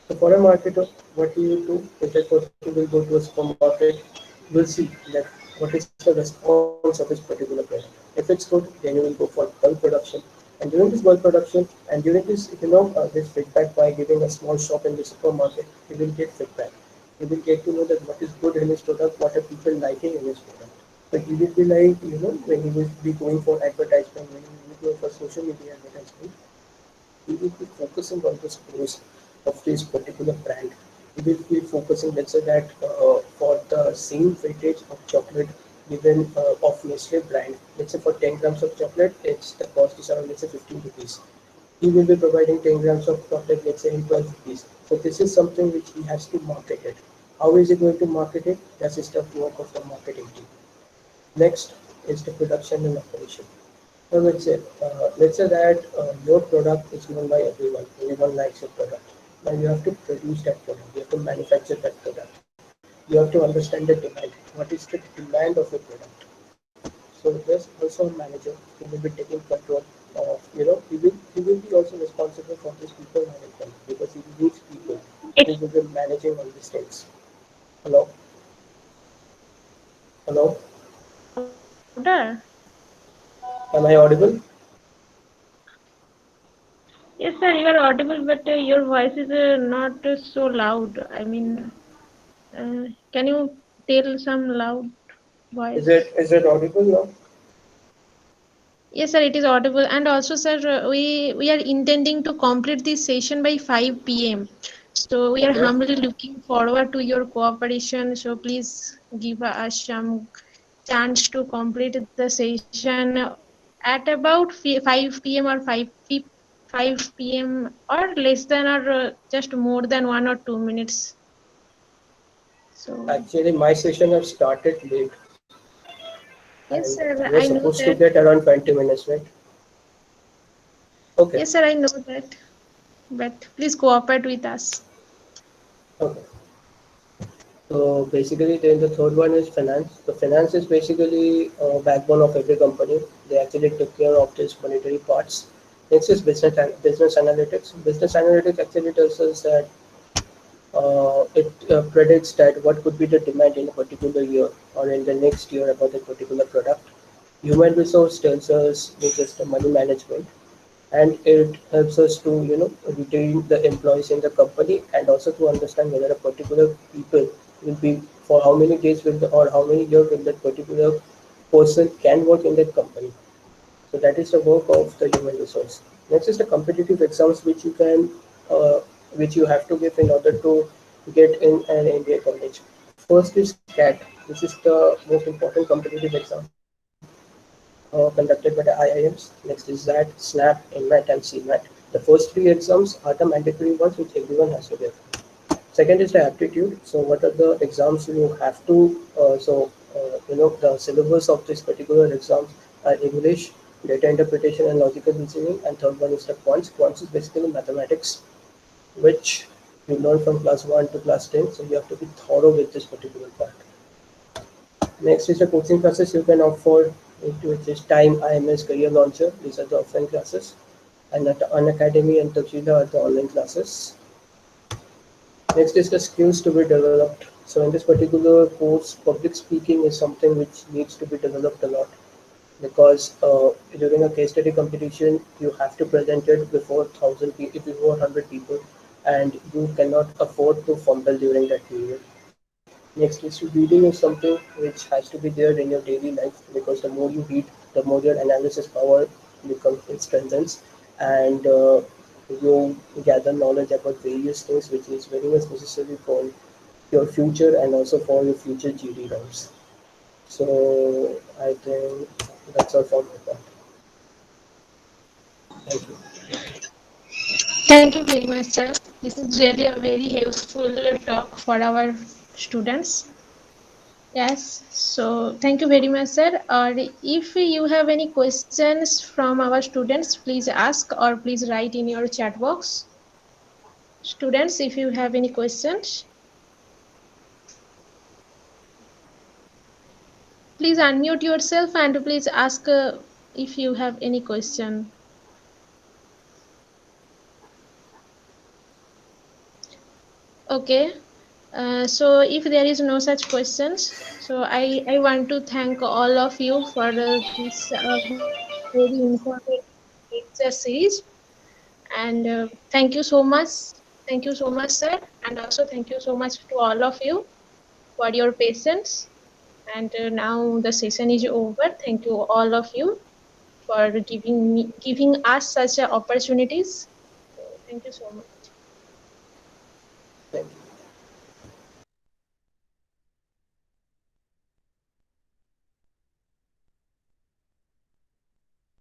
So for a marketer, what do you do? If that person will go to a supermarket, will see that what is the response of this particular product. If it's good, then you will go for bulk production. And during this bulk production, and during this, this feedback by giving a small shop in the supermarket, you will get feedback. You will get to know that what is good in his product, what are people liking in his product. So he will be like, when he will be going for advertisement, when he will be going for social media advertisement, we will be focusing on the scores of this particular brand. We will be focusing, let's say that for the same weightage of chocolate given of Nestle brand, let's say for 10 grams of chocolate, it's the cost is around let's say 15 rupees. He will be providing 10 grams of chocolate, let's say in 12 rupees. So this is something which he has to market it. How is he going to market it? That is the work of the marketing team. Next is the production and operation. So let's say that your product is known by everyone. Everyone likes your product. Now you have to produce that product. You have to manufacture that product. You have to understand the demand. What is the demand of your product? So there's also a manager who will be taking control of, he will be also responsible for these people management because he needs people who will be managing all these things. Hello, hello, Louder. am I audible? Yes, sir, you are audible, but your voice is not so loud. I mean, can you tell some loud Is voice? it audible now? Yes, sir, it is audible. And also, sir, we are intending to complete this session by 5 p.m. So we are Okay. humbly looking forward to your cooperation. So please give us some chance to complete the session at about 5 p.m. or 5 p.m. or less than or just more than 1 or 2 minutes. So Actually, my session have started late, yes, and sir, we are I know supposed to that. get around 20 minutes, right? Okay. Yes, sir, I know that. But please cooperate with us. Okay. So basically, then the third one is finance. The finance is basically backbone of every company. They actually take care of these monetary parts. Next is business analytics. Business analytics actually tells us that it predicts that what could be the demand in a particular year or in the next year about a particular product. Human resource tells us just the money management, and it helps us to retain the employees in the company and also to understand whether a particular people will be for how many days will the, or how many years will that particular person can work in that company. So that is the work of the human resource. Next is the competitive exams which you can, which you have to give in order to get in an MBA college. First is CAT. This is the most important competitive exam conducted by the IIMs. Next is ZAT, SNAP, NMAT, and CMAT. The first three exams are the mandatory ones which everyone has to give. Second is the aptitude. So what are the exams you have to, the syllabus of this particular exams are English, data interpretation and logical reasoning, and third one is the quants. Quants is basically mathematics, which you learn from class 1 to class 10, so you have to be thorough with this particular part. Next is the coaching classes you can opt for, which is Time, IMS, Career Launcher. These are the offline classes. And at the Unacademy and Tachida are the online classes. Next is the skills to be developed. So in this particular course, public speaking is something which needs to be developed a lot, because during a case study competition, you have to present it before 1,000 people, before 100 people, and you cannot afford to fumble during that period. Next is reading is something which has to be there in your daily life, because the more you read, the more your analysis power becomes, it strengthens, and you gather knowledge about various things, which is very much necessary for your future and also for your future GD rounds. So I think that's all for my part. Thank you. Thank you very much, sir. This is really a very helpful talk for our students. Yes, so thank you very much, sir. Or if you have any questions from our students, please ask or please write in your chat box. Students, if you have any questions, please unmute yourself and please ask if you have any question. Okay. So if there is no such questions, so I want to thank all of you for this very informative lecture series. And thank you so much. Thank you so much, sir. And also thank you so much to all of you for your patience. And now the session is over. Thank you all of you for giving us such opportunities. So thank you so much. Thank you.